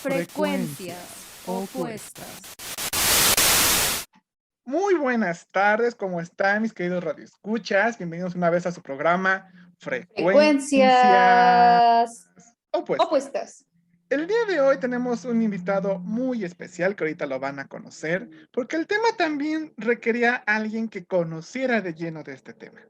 Frecuencias opuestas. Muy buenas tardes, ¿cómo están mis queridos radioescuchas? Bienvenidos una vez a su programa Frecuencias Frecuencias Opuestas. opuestas. El día de hoy tenemos un invitado muy especial que ahorita lo van a conocer, porque el tema también requería a alguien que conociera de lleno de este tema.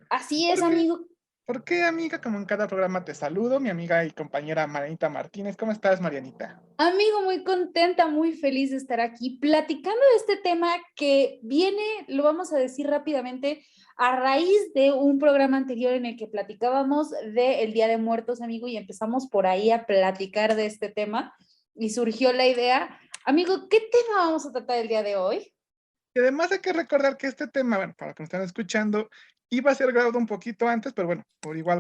Así es, ¿Por qué? amigo. ¿Por qué, amiga? Como en cada programa te saludo, mi amiga y compañera Marianita Martínez. ¿Cómo estás, Marianita? Amigo, muy contenta, muy feliz de estar aquí platicando de este tema que viene, lo vamos a decir rápidamente, a raíz de un programa anterior en el que platicábamos del Día de Muertos, amigo, y empezamos por ahí a platicar de este tema y surgió la idea. Amigo, ¿qué tema vamos a tratar el día de hoy? Y además hay que recordar que este tema, bueno, para los que nos están escuchando, iba a ser grabado un poquito antes, pero bueno,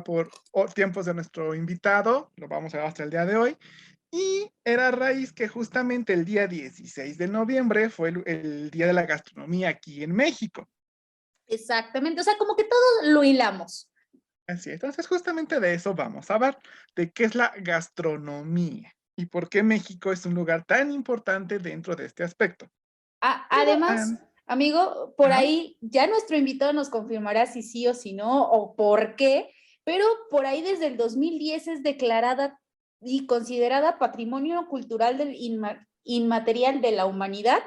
por tiempos de nuestro invitado, lo vamos a grabar hasta el día de hoy. Y era a raíz que justamente el día 16 de noviembre fue el Día de la Gastronomía aquí en México. Exactamente, o sea, como que todo lo hilamos. Así es. Entonces, justamente de eso vamos a hablar, de qué es la gastronomía y por qué México es un lugar tan importante dentro de este aspecto. Pero, Además, amigo, por ajá, ahí ya nuestro invitado nos confirmará si sí o si no, o por qué, pero por ahí desde el 2010 es declarada y considerada Patrimonio Cultural del Inmaterial de la Humanidad,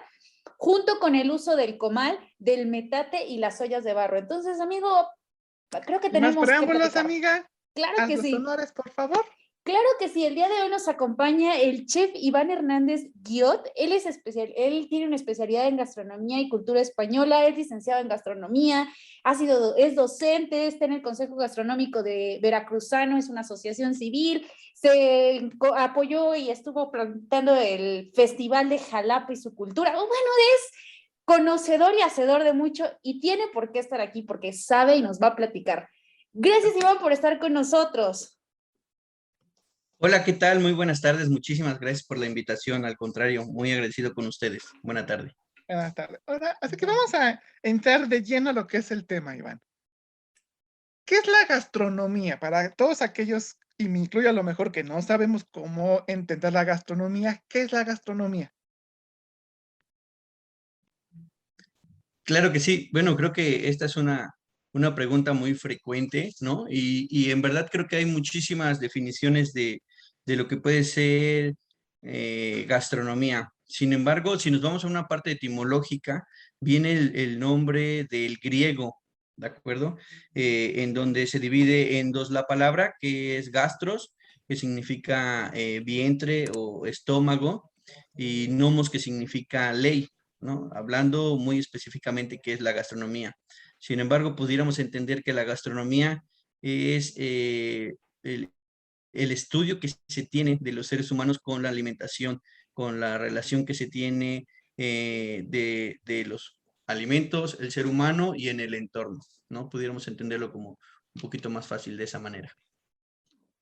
junto con el uso del comal, del metate y las ollas de barro. Entonces, amigo, creo que sin más tenemos que preámbulos, platicar. amiga, Claro haz que los sí. honores, por favor. Claro que sí, el día de hoy nos acompaña el chef Iván Hernández Guiot. Él tiene una especialidad en gastronomía y cultura española, es licenciado en gastronomía, es docente, está en el Consejo Gastronómico de Veracruzano, es una asociación civil, apoyó y estuvo plantando el Festival de Jalapa y su cultura. Bueno, es conocedor y hacedor de mucho y tiene por qué estar aquí porque sabe y nos va a platicar. Gracias, Iván, por estar con nosotros. Hola, ¿qué tal? Muy buenas tardes. Muchísimas gracias por la invitación. Al contrario, muy agradecido con ustedes. Buena tarde. Buenas tardes. Ahora, así que vamos a entrar de lleno a lo que es el tema, Iván. ¿Qué es la gastronomía? Para todos aquellos, y me incluyo a lo mejor que no sabemos cómo entender la gastronomía, ¿qué es la gastronomía? Claro que sí. Bueno, creo que esta es una pregunta muy frecuente, ¿no? Y en verdad creo que hay muchísimas definiciones de lo que puede ser gastronomía. Sin embargo, si nos vamos a una parte etimológica, viene el nombre del griego, ¿de acuerdo? En donde se divide en dos la palabra, que es gastros, que significa vientre o estómago, y nomos, que significa ley, ¿no? Hablando muy específicamente qué es la gastronomía. Sin embargo, pudiéramos entender que la gastronomía es el estudio que se tiene de los seres humanos con la alimentación, con la relación que se tiene de los alimentos, el ser humano y en el entorno, ¿no? Pudiéramos entenderlo como un poquito más fácil de esa manera.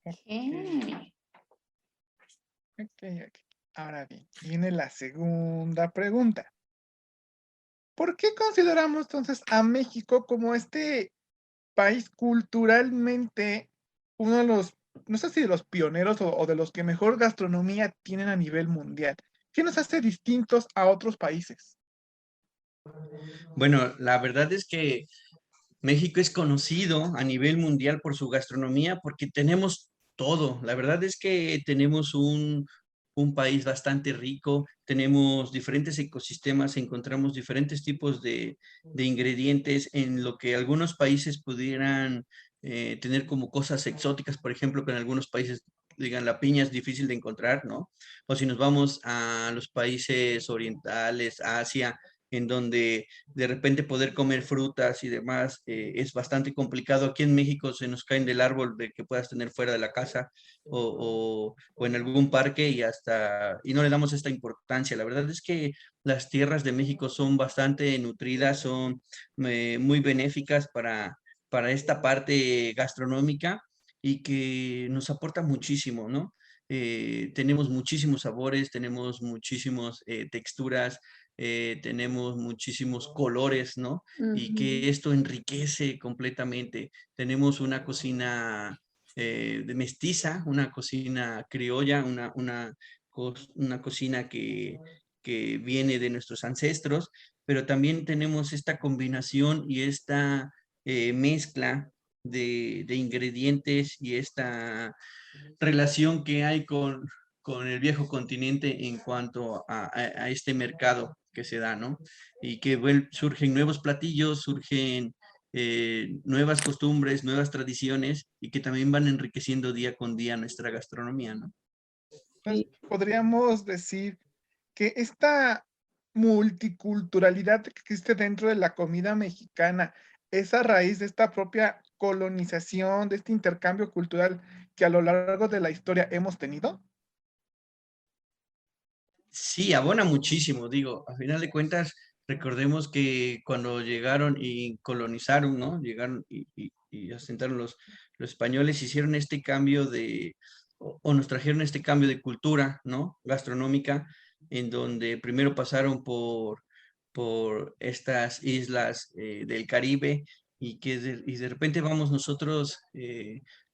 Okay. Ok, ok. Ahora bien, viene la segunda pregunta. ¿Por qué consideramos entonces a México como este país culturalmente uno de los, no sé si de los pioneros o de los que mejor gastronomía tienen a nivel mundial? ¿Qué nos hace distintos a otros países? Bueno, la verdad es que México es conocido a nivel mundial por su gastronomía porque tenemos todo. La verdad es que tenemos un país bastante rico, tenemos diferentes ecosistemas, encontramos diferentes tipos de ingredientes en lo que algunos países pudieran tener como cosas exóticas, por ejemplo, que en algunos países digan la piña es difícil de encontrar, ¿no? O si nos vamos a los países orientales, Asia, en donde de repente poder comer frutas y demás es bastante complicado. Aquí en México se nos caen del árbol de que puedas tener fuera de la casa o en algún parque y no le damos esta importancia. La verdad es que las tierras de México son bastante nutridas, son muy benéficas para esta parte gastronómica y que nos aporta muchísimo, ¿no? Tenemos muchísimos sabores, tenemos muchísimas texturas, tenemos muchísimos colores, ¿no? Y que esto enriquece completamente. Tenemos una cocina de mestiza, una cocina criolla, una una cocina que viene de nuestros ancestros, pero también tenemos esta combinación y esta mezcla de ingredientes y esta relación que hay con el viejo continente en cuanto a este mercado que se da, ¿no? Y que surgen nuevos platillos, surgen nuevas costumbres, nuevas tradiciones y que también van enriqueciendo día con día nuestra gastronomía, ¿no? Entonces, podríamos decir que esta multiculturalidad que existe dentro de la comida mexicana es a raíz de esta propia colonización, de este intercambio cultural que a lo largo de la historia hemos tenido. Sí, abona muchísimo, digo, a final de cuentas, recordemos que cuando llegaron y colonizaron, ¿no? Llegaron y asentaron los españoles, hicieron este cambio o nos trajeron este cambio de cultura, ¿no? Gastronómica, en donde primero pasaron por estas islas del Caribe y de repente vamos nosotros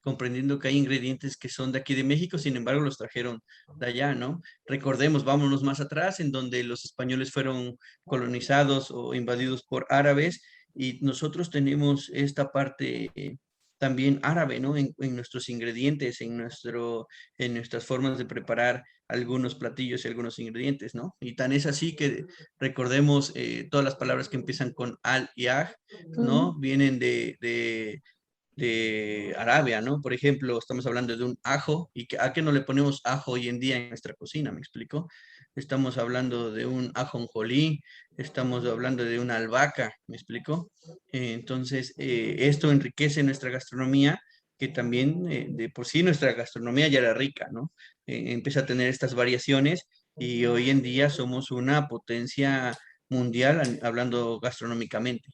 comprendiendo que hay ingredientes que son de aquí de México, sin embargo los trajeron de allá, ¿no? Recordemos, vámonos más atrás, en donde los españoles fueron colonizados o invadidos por árabes y nosotros tenemos esta parte también árabe, ¿no? En nuestros ingredientes, en nuestras formas de preparar algunos platillos y algunos ingredientes, ¿no? Y tan es así que recordemos todas las palabras que empiezan con al y aj, ¿no? Vienen de Arabia, ¿no? Por ejemplo, estamos hablando de un ajo, y ¿a qué no le ponemos ajo hoy en día en nuestra cocina? ¿Me explico? Estamos hablando de un ajonjolí, estamos hablando de una albahaca, ¿me explico? Entonces, esto enriquece nuestra gastronomía, que también de por sí nuestra gastronomía ya era rica, ¿no? Empieza a tener estas variaciones y hoy en día somos una potencia mundial hablando gastronómicamente.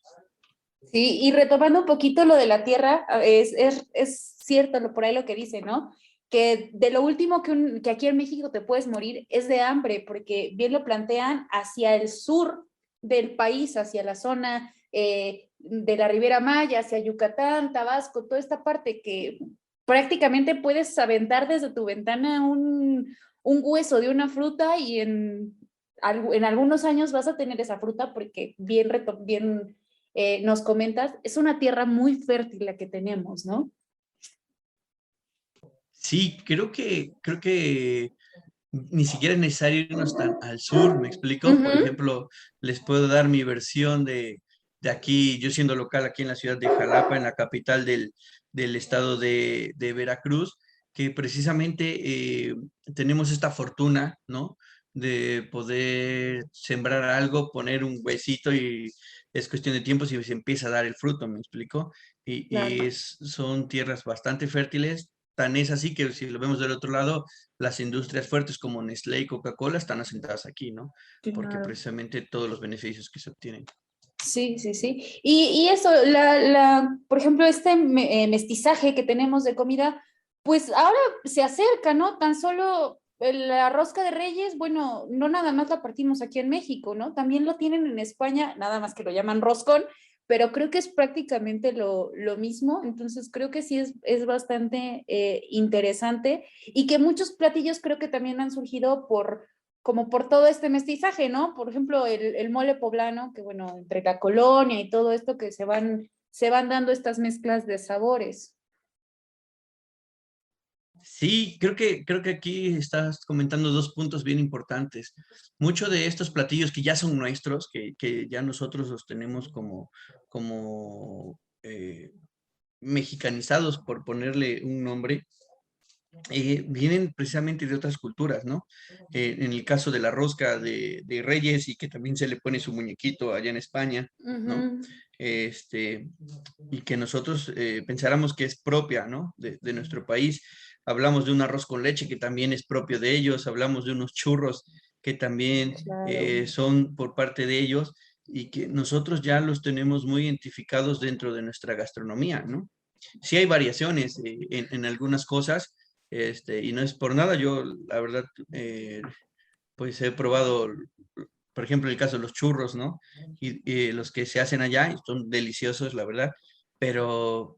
Sí, y retomando un poquito lo de la tierra, es cierto por ahí lo que dice, ¿no? Que de lo último que aquí en México te puedes morir es de hambre, porque bien lo plantean hacia el sur del país, hacia la zona de la Ribera Maya, hacia Yucatán, Tabasco, toda esta parte que prácticamente puedes aventar desde tu ventana un hueso de una fruta y en algunos años vas a tener esa fruta porque bien nos comentas, es una tierra muy fértil la que tenemos, ¿no? Sí, creo que ni siquiera es necesario irnos tan al sur, ¿me explico? Por ejemplo, les puedo dar mi versión de aquí, yo siendo local aquí en la ciudad de Jalapa, en la capital del estado de Veracruz, que precisamente tenemos esta fortuna, ¿no? De poder sembrar algo, poner un huesito y es cuestión de tiempo si se empieza a dar el fruto, ¿me explico? Claro. Son tierras bastante fértiles, tan es así que si lo vemos del otro lado, las industrias fuertes como Nestlé y Coca-Cola están asentadas aquí, ¿no? Porque Claro. precisamente todos los beneficios que se obtienen. Sí, sí, sí. Y eso, por ejemplo, mestizaje que tenemos de comida, pues ahora se acerca, ¿no? Tan solo la rosca de Reyes, bueno, no nada más la partimos aquí en México, ¿no? También lo tienen en España, nada más que lo llaman roscón, pero creo que es prácticamente lo mismo, entonces creo que sí es bastante interesante y que muchos platillos creo que también han surgido como por todo este mestizaje, ¿no? Por ejemplo, el mole poblano, que bueno, entre la colonia y todo esto que se van dando estas mezclas de sabores. Sí, creo que aquí estás comentando dos puntos bien importantes. Muchos de estos platillos que ya son nuestros, que ya nosotros los tenemos como mexicanizados, por ponerle un nombre, vienen precisamente de otras culturas, ¿no? En el caso de la rosca de Reyes y que también se le pone su muñequito allá en España, ¿no? Este, y que nosotros pensáramos que es propia, ¿no? De nuestro país. Hablamos de un arroz con leche que también es propio de ellos, hablamos de unos churros que también Claro. son por parte de ellos y que nosotros ya los tenemos muy identificados dentro de nuestra gastronomía, ¿no? Sí hay variaciones en algunas cosas, y no es por nada, yo la verdad, pues he probado, por ejemplo, el caso de los churros, ¿no? Y los que se hacen allá y son deliciosos, la verdad, pero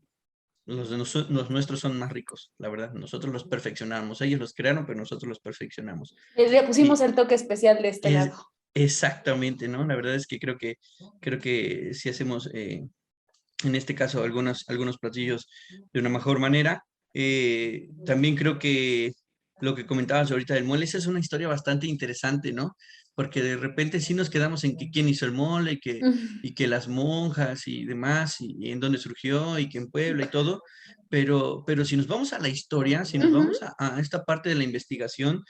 los nuestros son más ricos, la verdad. Nosotros los perfeccionamos. Ellos los crearon, pero nosotros los perfeccionamos. Le pusimos Y el toque especial de este es lado. exactamente, ¿no? La verdad es que creo que si hacemos, en este caso, algunos platillos de una mejor manera. También creo que lo que comentabas ahorita del mole, esa es una historia bastante interesante, ¿no? Porque de repente sí nos quedamos en que quién hizo el mole, y que las monjas y demás, y en dónde surgió, y que en Puebla y todo, pero si nos vamos a la historia, si nos Ujú. vamos a esta parte de la investigación,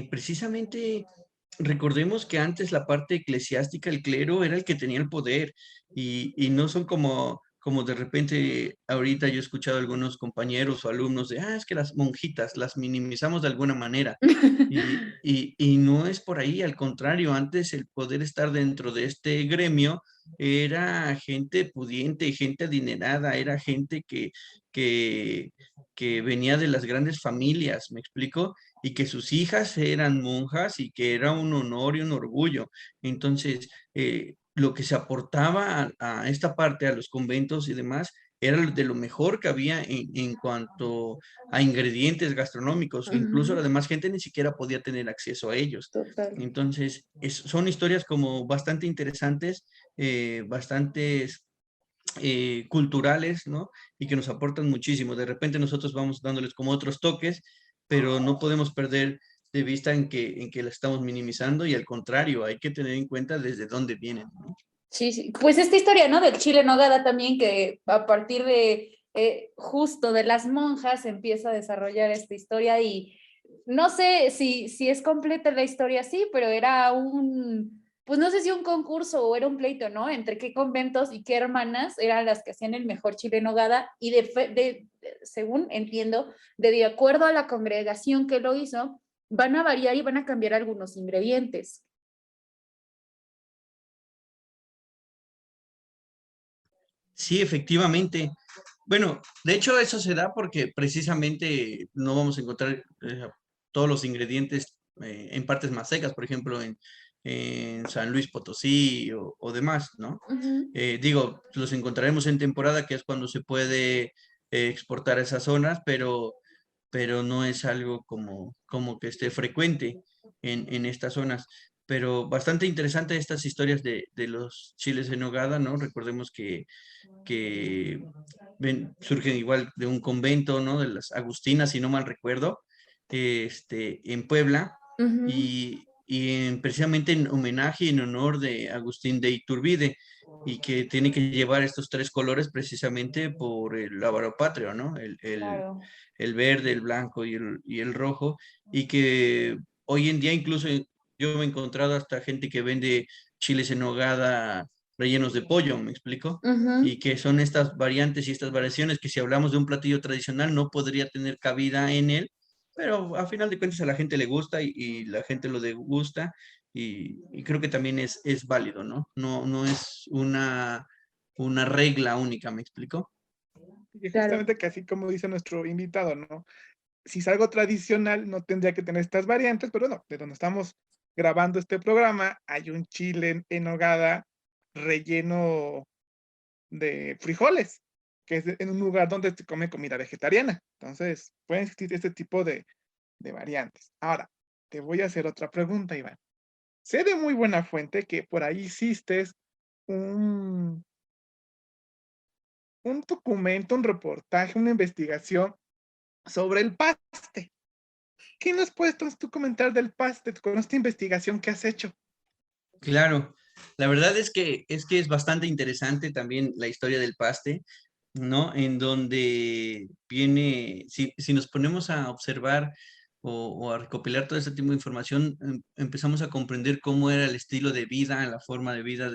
precisamente recordemos que antes la parte eclesiástica, el clero, era el que tenía el poder, y no son como de repente ahorita yo he escuchado a algunos compañeros o alumnos de, es que las monjitas las minimizamos de alguna manera. Y no es por ahí, al contrario, antes el poder estar dentro de este gremio era gente pudiente, gente adinerada, era gente que, que venía de las grandes familias, ¿me explico? Y que sus hijas eran monjas y que era un honor y un orgullo. Entonces, lo que se aportaba a esta parte, a los conventos y demás, era de lo mejor que había en cuanto a ingredientes gastronómicos. Incluso la Ujú. demás gente ni siquiera podía tener acceso a ellos. Total. Entonces, son historias como bastante interesantes, bastantes culturales, ¿no? Y que nos aportan muchísimo. De repente nosotros vamos dándoles como otros toques, pero no podemos perder de vista en que la estamos minimizando, y al contrario, hay que tener en cuenta desde dónde vienen, ¿no? Sí, sí. Pues esta historia, ¿no? Del chile en nogada también, que a partir de justo de las monjas se empieza a desarrollar esta historia y no sé si es completa la historia así, pero era pues no sé si un concurso o era un pleito, ¿no? Entre qué conventos y qué hermanas eran las que hacían el mejor chile en nogada y según entiendo, de acuerdo a la congregación que lo hizo, van a variar y van a cambiar algunos ingredientes. Sí, efectivamente. Bueno, de hecho eso se da porque precisamente no vamos a encontrar todos los ingredientes en partes más secas, por ejemplo, en San Luis Potosí o demás, ¿no? Ujú. Digo, los encontraremos en temporada, que es cuando se puede exportar a esas zonas, pero no es algo como que esté frecuente en estas zonas. Pero bastante interesante estas historias de los chiles en nogada, ¿no? Recordemos que surgen igual de un convento, ¿no? De las Agustinas, si no mal recuerdo, en Puebla, Ujú. y precisamente en homenaje y en honor de Agustín de Iturbide, y que tiene que llevar estos tres colores precisamente por el lábaro patrio, ¿no? Claro. El verde, el blanco y el rojo, y que hoy en día incluso yo me he encontrado hasta gente que vende chiles en nogada rellenos de pollo, ¿me explico? Ujú. Y que son estas variantes y estas variaciones que, si hablamos de un platillo tradicional, no podría tener cabida en él, pero a final de cuentas a la gente le gusta, y la gente lo degusta, y creo que también es válido, ¿no? No es una regla única, ¿me explico? Y Claro. justamente que así como dice nuestro invitado, ¿no? Si es algo tradicional, no tendría que tener estas variantes, pero no, de donde estamos grabando este programa, hay un chile en nogada relleno de frijoles, que es en un lugar donde se come comida vegetariana. Entonces, pueden existir este tipo de variantes. Ahora, te voy a hacer otra pregunta, Iván. Sé de muy buena fuente que por ahí hiciste un, un documento, un reportaje, una investigación sobre el paste. ¿Qué nos puedes entonces tú comentar del paste con esta investigación que has hecho? Claro, la verdad es que es bastante interesante también la historia del paste, ¿no? En donde viene, si nos ponemos a observar o a recopilar todo este tipo de información, empezamos a comprender cómo era el estilo de vida, la forma de vida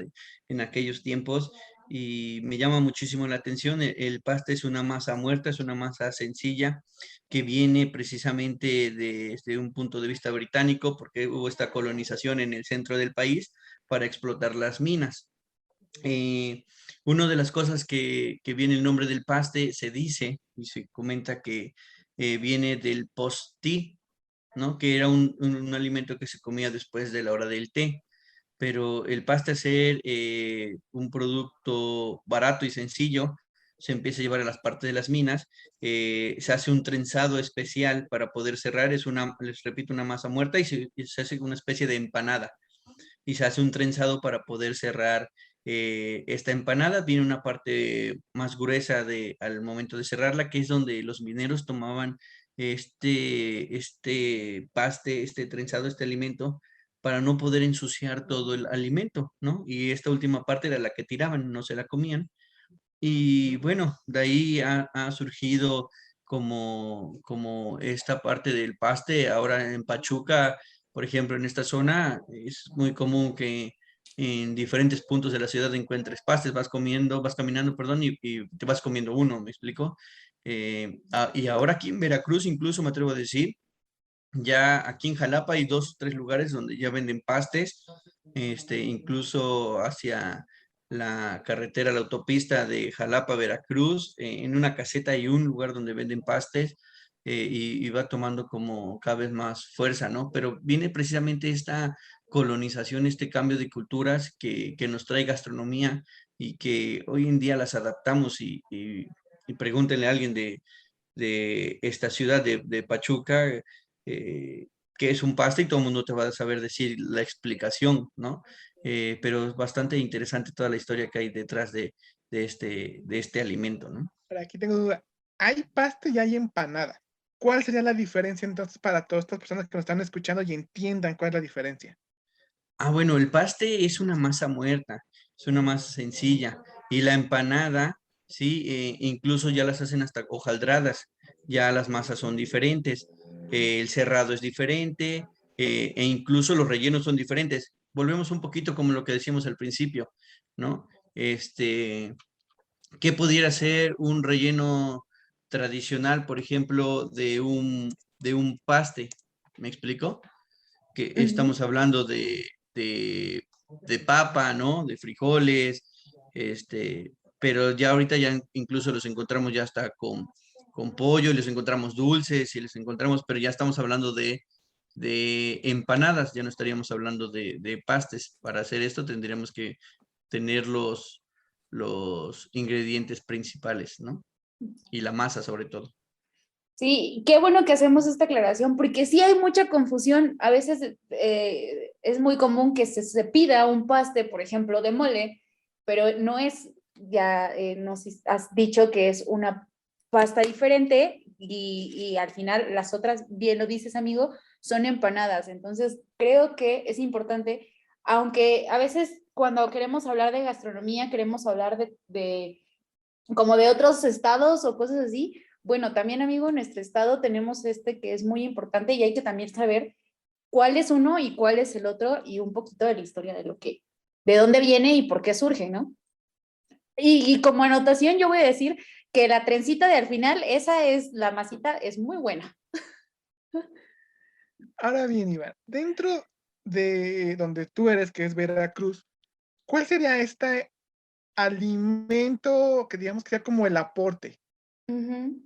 en aquellos tiempos, y me llama muchísimo la atención. El paste es una masa muerta, es una masa sencilla que viene precisamente desde un punto de vista británico, porque hubo esta colonización en el centro del país para explotar las minas. Eh, una de las cosas que viene el nombre del paste, se dice y se comenta que viene del postí, ¿no? Que era un alimento que se comía después de la hora del té. Pero el paste, ser un producto barato y sencillo, se empieza a llevar a las partes de las minas, se hace un trenzado especial para poder cerrar, es una, les repito, una masa muerta y se hace una especie de empanada y se hace un trenzado para poder cerrar esta empanada. Viene una parte más gruesa al momento de cerrarla, que es donde los mineros tomaban este paste, este trenzado, este alimento, para no poder ensuciar todo el alimento, ¿no? Y esta última parte era la que tiraban, no se la comían. Y bueno, de ahí ha surgido como esta parte del paste. Ahora en Pachuca, por ejemplo, en esta zona, es muy común que en diferentes puntos de la ciudad encuentres pastes, vas caminando, perdón, y te vas comiendo uno, ¿me explico? Y ahora aquí en Veracruz, incluso me atrevo a decir, ya aquí en Jalapa hay 2 o 3 lugares donde ya venden pastes, incluso hacia la carretera, la autopista de Jalapa, a Veracruz, en una caseta hay un lugar donde venden pastes, y va tomando como cada vez más fuerza, ¿no? Pero viene precisamente esta colonización, este cambio de culturas que nos trae gastronomía y que hoy en día las adaptamos y pregúntenle a alguien de esta ciudad de Pachuca, que es un paste y todo el mundo te va a saber decir la explicación, ¿no? Pero es bastante interesante toda la historia que hay detrás de este alimento, ¿no? Pero aquí tengo duda. Hay paste y hay empanada. ¿Cuál sería la diferencia entonces para todas estas personas que nos están escuchando y entiendan cuál es la diferencia? Ah, bueno, el paste es una masa muerta, es una masa sencilla. Y la empanada, sí, incluso ya las hacen hasta hojaldradas, ya las masas son diferentes, el cerrado es diferente, e incluso los rellenos son diferentes. Volvemos un poquito como lo que decíamos al principio, ¿no? ¿Qué pudiera ser un relleno tradicional, por ejemplo, de un paste? ¿Me explico? Que Ujú. estamos hablando de papa, ¿no? De frijoles, pero ya ahorita ya incluso los encontramos ya hasta con pollo, y los encontramos dulces y los encontramos, pero ya estamos hablando de empanadas, ya no estaríamos hablando de pastes. Para hacer esto tendríamos que tener los ingredientes principales, ¿no? Y la masa sobre todo. Sí, qué bueno que hacemos esta aclaración, porque sí hay mucha confusión. A veces es muy común que se pida un paste, por ejemplo, de mole, pero no es, ya nos has dicho que es una pasta diferente y al final las otras, bien lo dices, amigo, son empanadas. Entonces, creo que es importante, aunque a veces cuando queremos hablar de gastronomía, queremos hablar de como de otros estados o cosas así. Bueno, también, amigo, en nuestro estado tenemos este que es muy importante y hay que también saber cuál es uno y cuál es el otro y un poquito de la historia de lo que, de dónde viene y por qué surge, ¿no? Y como anotación yo voy a decir que la trencita de al final, esa es la masita, es muy buena. Ahora bien, Iván, dentro de donde tú eres, que es Veracruz, ¿cuál sería este alimento que digamos que sea como el aporte? Ujú.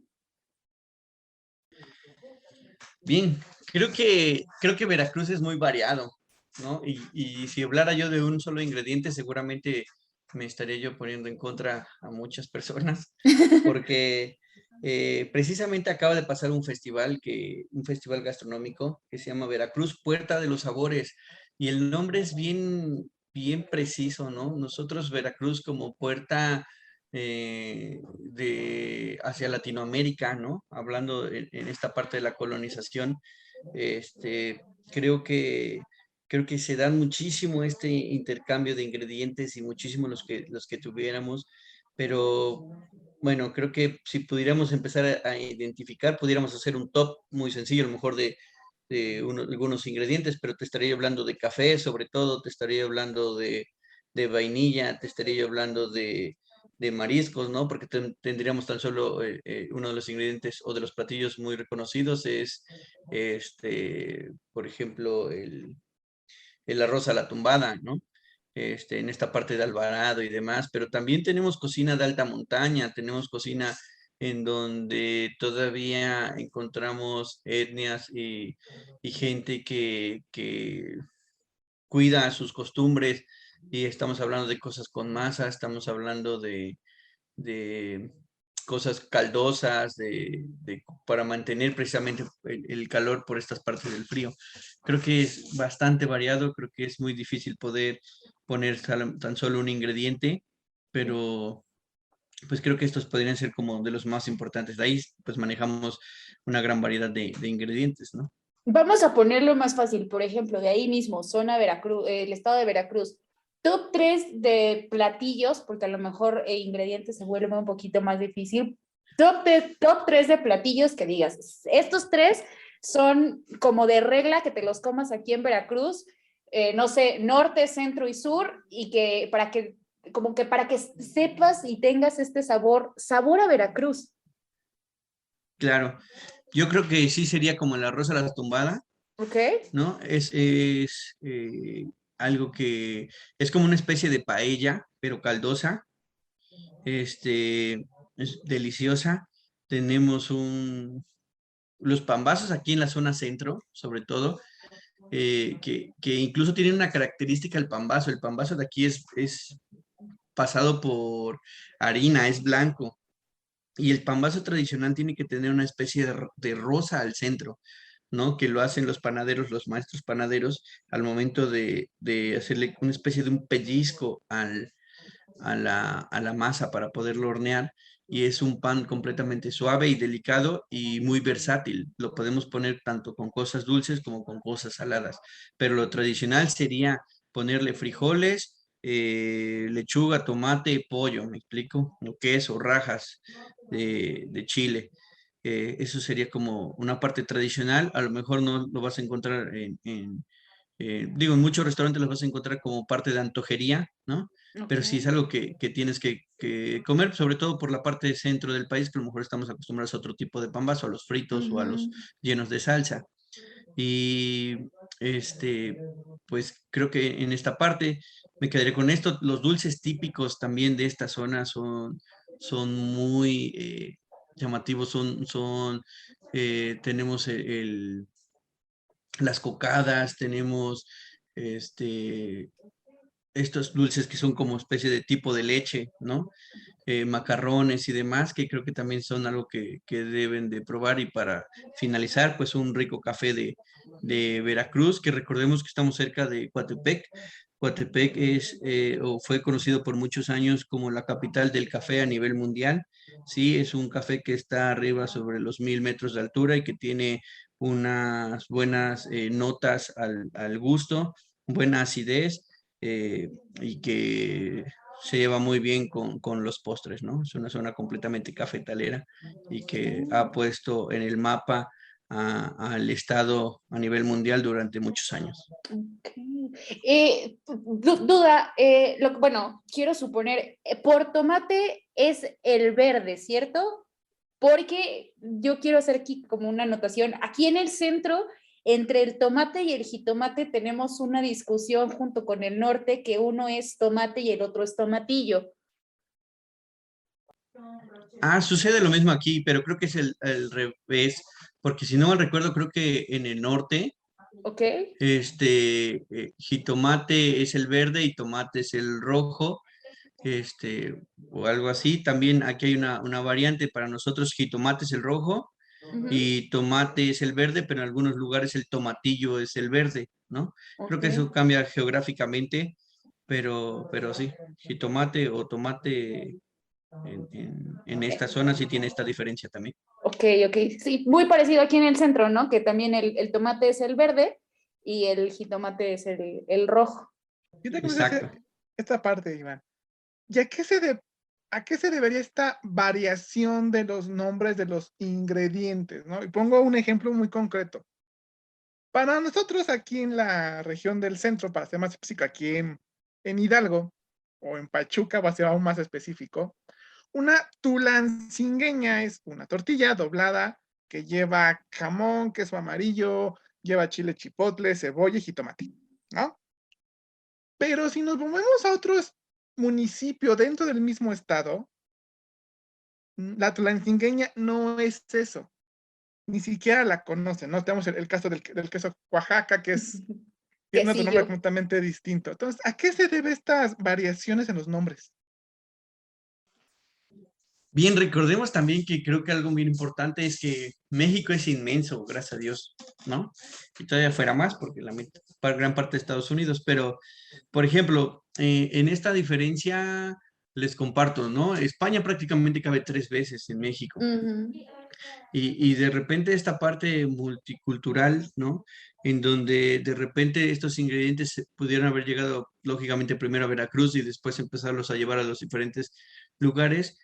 Bien, creo que Veracruz es muy variado, ¿no? Y si hablara yo de un solo ingrediente, seguramente me estaría yo poniendo en contra a muchas personas, porque precisamente acaba de pasar un festival gastronómico que se llama Veracruz Puerta de los Sabores, y el nombre es bien, bien preciso, ¿no? Nosotros Veracruz como puerta hacia Latinoamérica, ¿no? Hablando en esta parte de la colonización, este, creo que, creo que se da muchísimo este intercambio de ingredientes y muchísimo los que tuviéramos, pero bueno, creo que si pudiéramos empezar a identificar, pudiéramos hacer un top muy sencillo, a lo mejor de algunos ingredientes, pero te estaría hablando de café, sobre todo, te estaría hablando de vainilla, te estaría hablando de mariscos, ¿no? Porque tendríamos tan solo uno de los ingredientes o de los platillos muy reconocidos es, por ejemplo, el arroz a la tumbada, ¿no? En esta parte de Alvarado y demás, pero también tenemos cocina de alta montaña, tenemos cocina en donde todavía encontramos etnias y gente que cuida sus costumbres, y estamos hablando de cosas con masa, estamos hablando de cosas caldosas, para mantener precisamente el calor por estas partes del frío. Creo que es bastante variado, creo que es muy difícil poder poner tan solo un ingrediente, pero pues creo que estos podrían ser como de los más importantes. De ahí pues manejamos una gran variedad de ingredientes, ¿no? Vamos a ponerlo más fácil, por ejemplo, de ahí mismo, zona Veracruz, el estado de Veracruz. Top 3 de platillos, porque a lo mejor ingredientes se vuelve un poquito más difícil. Top 3 de platillos que digas. Estos tres son como de regla que te los comas aquí en Veracruz, no sé, norte, centro y sur, y que para que sepas y tengas este sabor a Veracruz. Claro, yo creo que sí sería como el arroz a la tumbada, ¿Ok? ¿no? Algo que es como una especie de paella, pero caldosa. Es deliciosa. Tenemos los pambazos aquí en la zona centro, sobre todo, que incluso tienen una característica el pambazo. El pambazo de aquí es pasado por harina, es blanco. Y el pambazo tradicional tiene que tener una especie de rosa al centro, ¿no? Que lo hacen los panaderos, los maestros panaderos, al momento de hacerle una especie de un pellizco a la masa para poderlo hornear. Y es un pan completamente suave y delicado y muy versátil. Lo podemos poner tanto con cosas dulces como con cosas saladas. Pero lo tradicional sería ponerle frijoles, lechuga, tomate, pollo, ¿me explico? O queso, rajas de chile. Eso sería como una parte tradicional. A lo mejor no lo vas a encontrar digo, en muchos restaurantes los vas a encontrar como parte de antojería, ¿no? Ok. Pero sí es algo que tienes que comer, sobre todo por la parte centro del país, que a lo mejor estamos acostumbrados a otro tipo de pambazo, a los fritos o a los Ujú. llenos de salsa. Y este, pues creo que en esta parte me quedaré con esto. Los dulces típicos también de esta zona son muy llamativos, tenemos las cocadas, tenemos este, estos dulces que son como especie de tipo de leche, ¿no? Macarrones y demás, que creo que también son algo que deben de probar. Y para finalizar, pues un rico café de Veracruz, que recordemos que estamos cerca de Coatepec. Coatepec o fue conocido por muchos años como la capital del café a nivel mundial. Sí, es un café que está arriba sobre los 1000 metros de altura y que tiene unas buenas notas al gusto, buena acidez, y que se lleva muy bien con los postres, ¿no? Es una zona completamente cafetalera y que ha puesto en el mapa al estado a nivel mundial durante muchos años. Ok. Duda, bueno, quiero suponer, por tomate es el verde, ¿cierto? Porque yo quiero hacer aquí como una anotación. Aquí en el centro, entre el tomate y el jitomate, tenemos una discusión junto con el norte, que uno es tomate y el otro es tomatillo. Sucede lo mismo aquí, pero creo que es el revés, porque si no mal recuerdo, creo que en el norte, ¿Ok? jitomate es el verde y tomate es el rojo, o algo así. También aquí hay una variante para nosotros: jitomate es el rojo Ujú. y tomate es el verde, pero en algunos lugares el tomatillo es el verde, ¿no? Creo Ok. que eso cambia geográficamente, pero sí, jitomate o tomate en esta zona sí tiene esta diferencia también. Ok, ok. Sí, muy parecido aquí en el centro, ¿no? Que también el tomate es el verde y el jitomate es el rojo. Yo te comienzo a Exacto. hacer esta parte, Iván. ¿Y a qué se debería esta variación de los nombres de los ingredientes, no? Y pongo un ejemplo muy concreto. Para nosotros aquí en la región del centro, para ser más específico, aquí en Hidalgo o en Pachuca, va a ser aún más específico, una tulancingueña es una tortilla doblada que lleva jamón, queso amarillo, lleva chile chipotle, cebolla y jitomate, ¿no? Pero si nos movemos a otros municipios dentro del mismo estado, la tulancingueña no es eso. Ni siquiera la conocen, ¿no? Tenemos el caso del queso Oaxaca, que tiene otro nombre Quesillo. completamente distinto. Entonces, ¿a qué se debe estas variaciones en los nombres? Bien, recordemos también que creo que algo bien importante es que México es inmenso, gracias a Dios, ¿no? Y todavía fuera más, porque gran parte de Estados Unidos, pero, por ejemplo, en esta diferencia les comparto, ¿no? España prácticamente cabe 3 veces en México. Ujú. Y de repente esta parte multicultural, ¿no? En donde de repente estos ingredientes pudieron haber llegado, lógicamente, primero a Veracruz y después empezarlos a llevar a los diferentes lugares,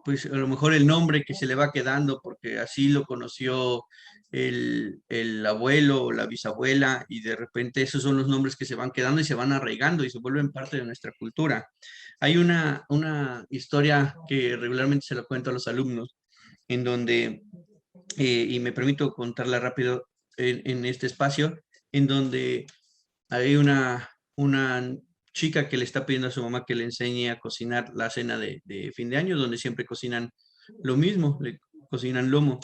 pues a lo mejor el nombre que se le va quedando, porque así lo conoció el abuelo o la bisabuela, y de repente esos son los nombres que se van quedando y se van arraigando y se vuelven parte de nuestra cultura. Hay una historia que regularmente se la cuento a los alumnos, en donde, y me permito contarla rápido en este espacio, en donde hay una chica que le está pidiendo a su mamá que le enseñe a cocinar la cena de fin de año, donde siempre cocinan lo mismo, le cocinan lomo.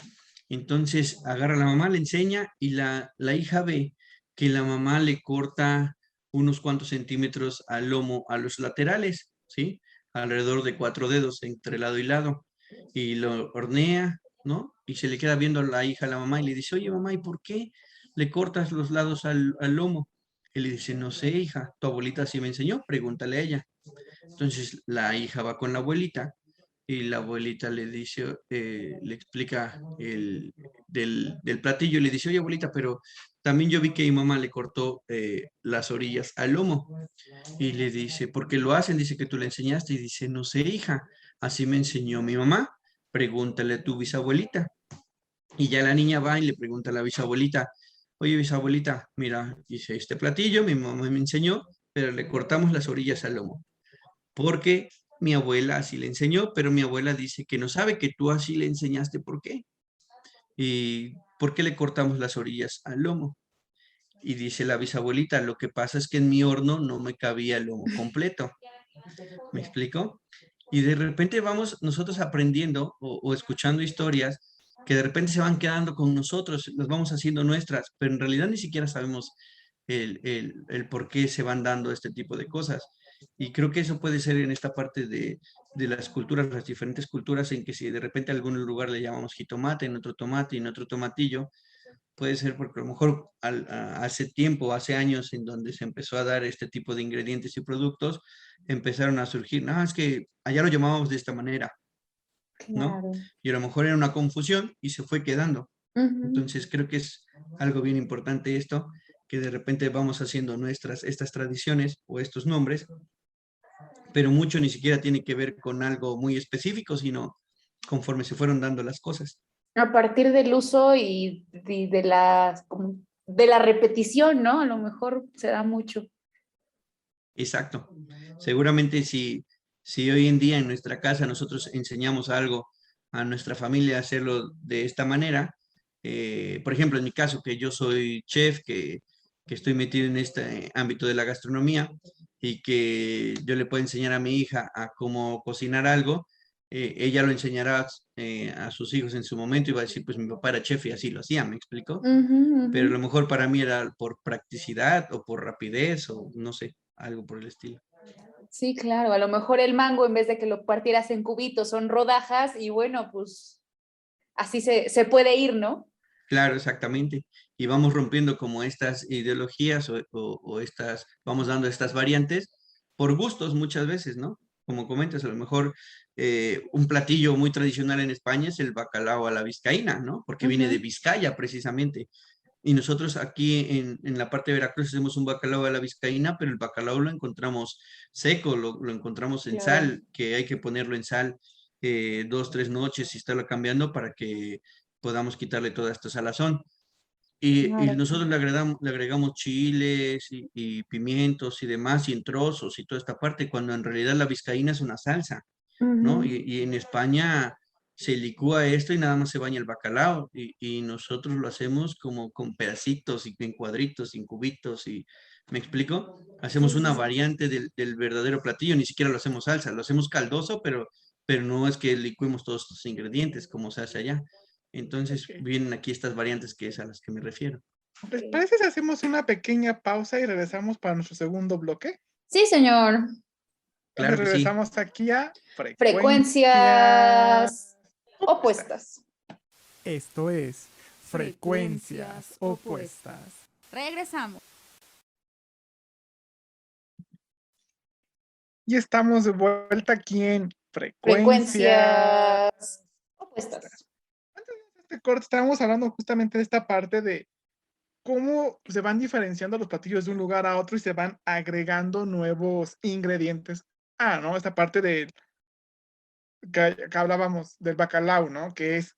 Entonces agarra a la mamá, le enseña y la hija ve que la mamá le corta unos cuantos centímetros al lomo a los laterales, ¿sí? Alrededor de 4 dedos entre lado y lado. Y lo hornea, ¿no? Y se le queda viendo a la hija, a la mamá, y le dice, oye mamá, ¿y por qué le cortas los lados al lomo? Y le dice, no sé, hija, tu abuelita sí me enseñó, pregúntale a ella. Entonces la hija va con la abuelita y la abuelita le dice, le explica del platillo y le dice, oye abuelita, pero también yo vi que mi mamá le cortó las orillas al lomo. Y le dice, ¿por qué lo hacen? Dice que tú le enseñaste. Y dice, no sé, hija, así me enseñó mi mamá, pregúntale a tu bisabuelita. Y ya la niña va y le pregunta a la bisabuelita, oye bisabuelita, mira, hice este platillo, mi mamá me enseñó, pero le cortamos las orillas al lomo, porque mi abuela así le enseñó, pero mi abuela dice que no sabe que tú así le enseñaste, ¿por qué? ¿Y por qué le cortamos las orillas al lomo? Y dice la bisabuelita, lo que pasa es que en mi horno no me cabía el lomo completo. ¿Me explico? Y de repente vamos nosotros aprendiendo o escuchando historias que de repente se van quedando con nosotros, las vamos haciendo nuestras, pero en realidad ni siquiera sabemos el por qué se van dando este tipo de cosas. Y creo que eso puede ser en esta parte de las culturas, las diferentes culturas, en que si de repente a algún lugar le llamamos jitomate, en otro tomate y en otro tomatillo, puede ser porque a lo mejor hace tiempo, hace años, en donde se empezó a dar este tipo de ingredientes y productos, empezaron a surgir, no, es que allá lo llamábamos de esta manera, ¿no? Claro. Y a lo mejor era una confusión y se fue quedando. Ujú. Entonces creo que es algo bien importante esto, que de repente vamos haciendo estas tradiciones o estos nombres, pero mucho ni siquiera tiene que ver con algo muy específico, sino conforme se fueron dando las cosas. A partir del uso y de de la repetición, ¿no? A lo mejor se da mucho. Exacto. Seguramente si hoy en día en nuestra casa nosotros enseñamos algo a nuestra familia a hacerlo de esta manera, por ejemplo, en mi caso, que yo soy chef, que estoy metido en este ámbito de la gastronomía y que yo le puedo enseñar a mi hija a cómo cocinar algo, ella lo enseñará a sus hijos en su momento y va a decir, pues mi papá era chef y así lo hacía, ¿me explico? Ujú, Pero a ujú. lo mejor para mí era por practicidad o por rapidez o no sé, algo por el estilo. Sí, claro. A lo mejor el mango, en vez de que lo partieras en cubitos, son rodajas y bueno, pues así se puede ir, ¿no? Claro, exactamente. Y vamos rompiendo como estas ideologías o estas, vamos dando estas variantes por gustos muchas veces, ¿no? Como comentas, a lo mejor un platillo muy tradicional en España es el bacalao a la vizcaína, ¿no? Porque viene de Ujú. Vizcaya precisamente. Y nosotros aquí en la parte de Veracruz hacemos un bacalao a la vizcaína, pero el bacalao lo encontramos seco, lo encontramos en Claro. sal, que hay que ponerlo en sal 2, 3 noches y estarlo cambiando para que podamos quitarle toda esta salazón. Y Claro. nosotros le agregamos chiles y pimientos y demás, y en trozos y toda esta parte, cuando en realidad la vizcaína es una salsa, ¿no? Ujú. Y en España se licúa esto y nada más se baña el bacalao, y nosotros lo hacemos como con pedacitos y en cuadritos, y en cubitos, y ¿me explico? Sí, Hacemos sí, una sí. variante del verdadero platillo, ni siquiera lo hacemos salsa, lo hacemos caldoso, pero no es que licuemos todos estos ingredientes como se hace allá. Entonces Ok. vienen aquí estas variantes que es a las que me refiero. Ok. ¿Les parece si hacemos una pequeña pausa y regresamos para nuestro segundo bloque? Sí, señor. Claro que sí. regresamos aquí a Frecuencias opuestas. Esto es Frecuencias Opuestas. Regresamos. Y estamos de vuelta aquí en Frecuencias opuestas. Antes de este corte estábamos hablando justamente de esta parte de cómo se van diferenciando los platillos de un lugar a otro y se van agregando nuevos ingredientes. ¿No? Esta parte de que hablábamos del bacalao, ¿no? Que es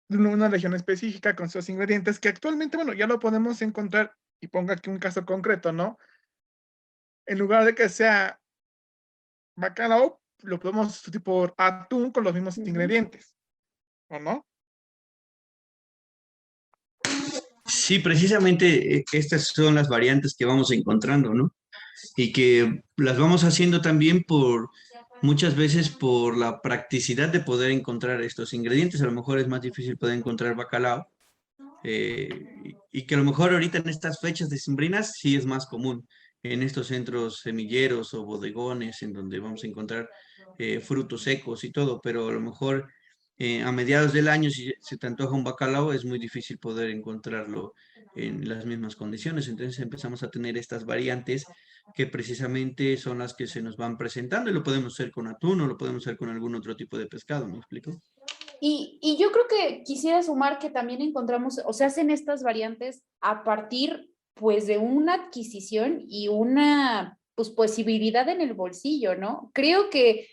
una región específica con sus ingredientes que actualmente, bueno, ya lo podemos encontrar, y pongo aquí un caso concreto, ¿no? En lugar de que sea bacalao, lo podemos sustituir por atún con los mismos ingredientes, ¿o no? Sí, precisamente estas son las variantes que vamos encontrando, ¿no? Y que las vamos haciendo también muchas veces por la practicidad de poder encontrar estos ingredientes. A lo mejor es más difícil poder encontrar bacalao, y que a lo mejor ahorita en estas fechas decembrinas sí es más común en estos centros semilleros o bodegones en donde vamos a encontrar frutos secos y todo, pero a lo mejor a mediados del año si se te antoja un bacalao es muy difícil poder encontrarlo en las mismas condiciones. Entonces empezamos a tener estas variantes que precisamente son las que se nos van presentando y lo podemos hacer con atún o lo podemos hacer con algún otro tipo de pescado, ¿me explico? Y yo creo que quisiera sumar que también encontramos, o se hacen estas variantes a partir, pues, de una adquisición y una, pues, posibilidad en el bolsillo, ¿no? Creo que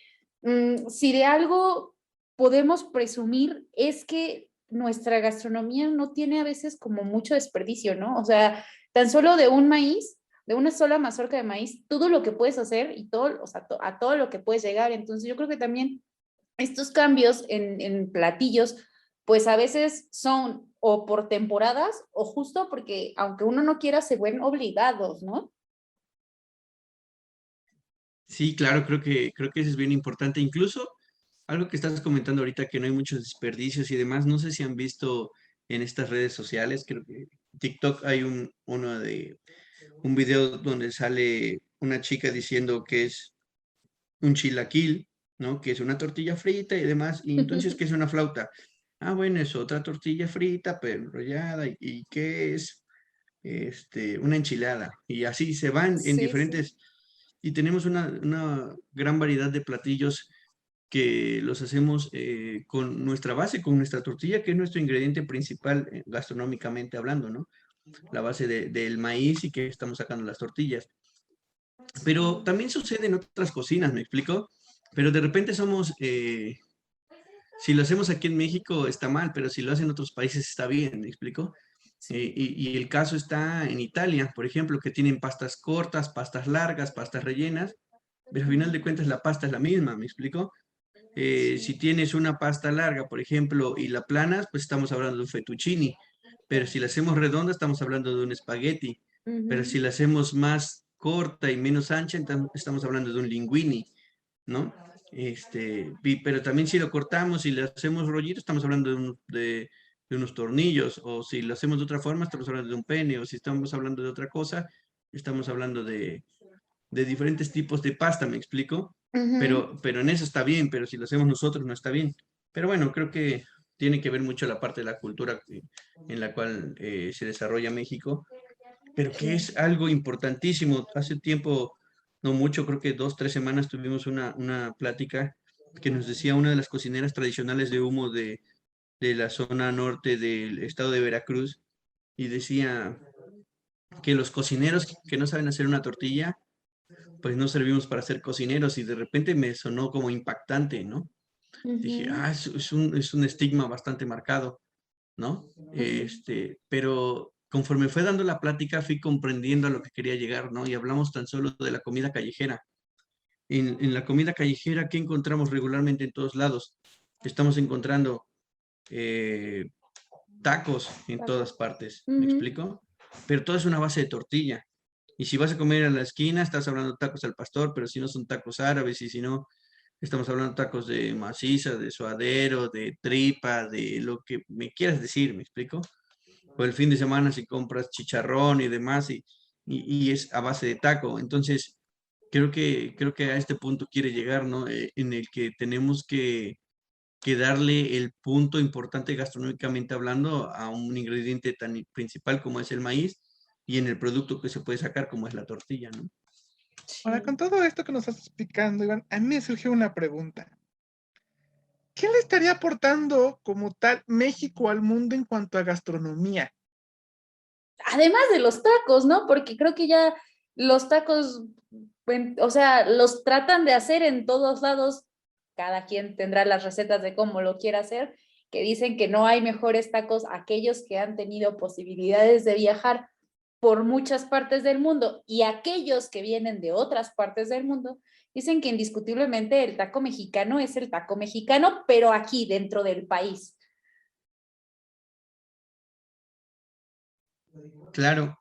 si de algo podemos presumir es que nuestra gastronomía no tiene a veces como mucho desperdicio, ¿no? O sea, tan solo de un maíz, de una sola mazorca de maíz, todo lo que puedes hacer y todo, o sea, a todo lo que puedes llegar. Entonces, yo creo que también estos cambios en platillos, pues a veces son o por temporadas o justo porque aunque uno no quiera, se ven obligados, ¿no? Sí, claro, creo que eso es bien importante. Incluso algo que estás comentando ahorita, que no hay muchos desperdicios y demás, no sé si han visto en estas redes sociales, creo que TikTok hay un video donde sale una chica diciendo que es un chilaquil, ¿no? Que es una tortilla frita y demás, y entonces, ¿qué es una flauta? Ah, bueno, es otra tortilla frita, pero enrollada, y ¿qué es? Una enchilada, y así se van en Sí, sí. diferentes, y tenemos una gran variedad de platillos que los hacemos con nuestra base, con nuestra tortilla, que es nuestro ingrediente principal gastronómicamente hablando, ¿no? La base del maíz y que estamos sacando las tortillas. Pero también sucede en otras cocinas, ¿me explico? Pero de repente si lo hacemos aquí en México está mal, pero si lo hacen en otros países está bien, ¿me explico? Y el caso está en Italia, por ejemplo, que tienen pastas cortas, pastas largas, pastas rellenas, pero al final de cuentas la pasta es la misma, ¿me explico? Si tienes una pasta larga, por ejemplo, y la planas, pues estamos hablando de un fettuccini, pero si la hacemos redonda, estamos hablando de un espagueti, pero si la hacemos más corta y menos ancha, entonces estamos hablando de un linguini, ¿no? Pero también si lo cortamos y le hacemos rollito, estamos hablando de unos tornillos, o si lo hacemos de otra forma, estamos hablando de un pene, o si estamos hablando de otra cosa, estamos hablando de diferentes tipos de pasta, ¿me explico? Pero en eso está bien, pero si lo hacemos nosotros no está bien. Pero bueno, creo que tiene que ver mucho la parte de la cultura en la cual se desarrolla México, pero que es algo importantísimo. Hace tiempo, no mucho, creo que 2, 3 semanas tuvimos una plática que nos decía una de las cocineras tradicionales de humo de la zona norte del estado de Veracruz, y decía que los cocineros que no saben hacer una tortilla, pues no servimos para ser cocineros, y de repente me sonó como impactante, ¿no? Dije, es un estigma bastante marcado, ¿no? Pero conforme fue dando la plática, fui comprendiendo a lo que quería llegar, ¿no? Y hablamos tan solo de la comida callejera. En la comida callejera, ¿qué encontramos regularmente en todos lados? Estamos encontrando eh, tacos en todas partes, ¿me explico? Pero todo es una base de tortilla. Y si vas a comer a la esquina, estás hablando de tacos al pastor, pero si no son tacos árabes, y si no, estamos hablando de tacos de maciza, de suadero, de tripa, de lo que me quieras decir, ¿me explico? O el fin de semana si compras chicharrón y demás, y es a base de taco. Entonces, creo que a este punto quiere llegar, ¿no? En el que tenemos que darle el punto importante gastronómicamente hablando a un ingrediente tan principal como es el maíz y en el producto que se puede sacar como es la tortilla, ¿no? Ahora, con todo esto que nos estás explicando, Iván, a mí me surgió una pregunta. ¿Qué le estaría aportando como tal México al mundo en cuanto a gastronomía? Además de los tacos, ¿no? Porque creo que ya los tacos, o sea, los tratan de hacer en todos lados. Cada quien tendrá las recetas de cómo lo quiera hacer, que dicen que no hay mejores tacos aquellos que han tenido posibilidades de viajar por muchas partes del mundo y aquellos que vienen de otras partes del mundo, dicen que indiscutiblemente el taco mexicano es el taco mexicano, pero aquí dentro del país. Claro,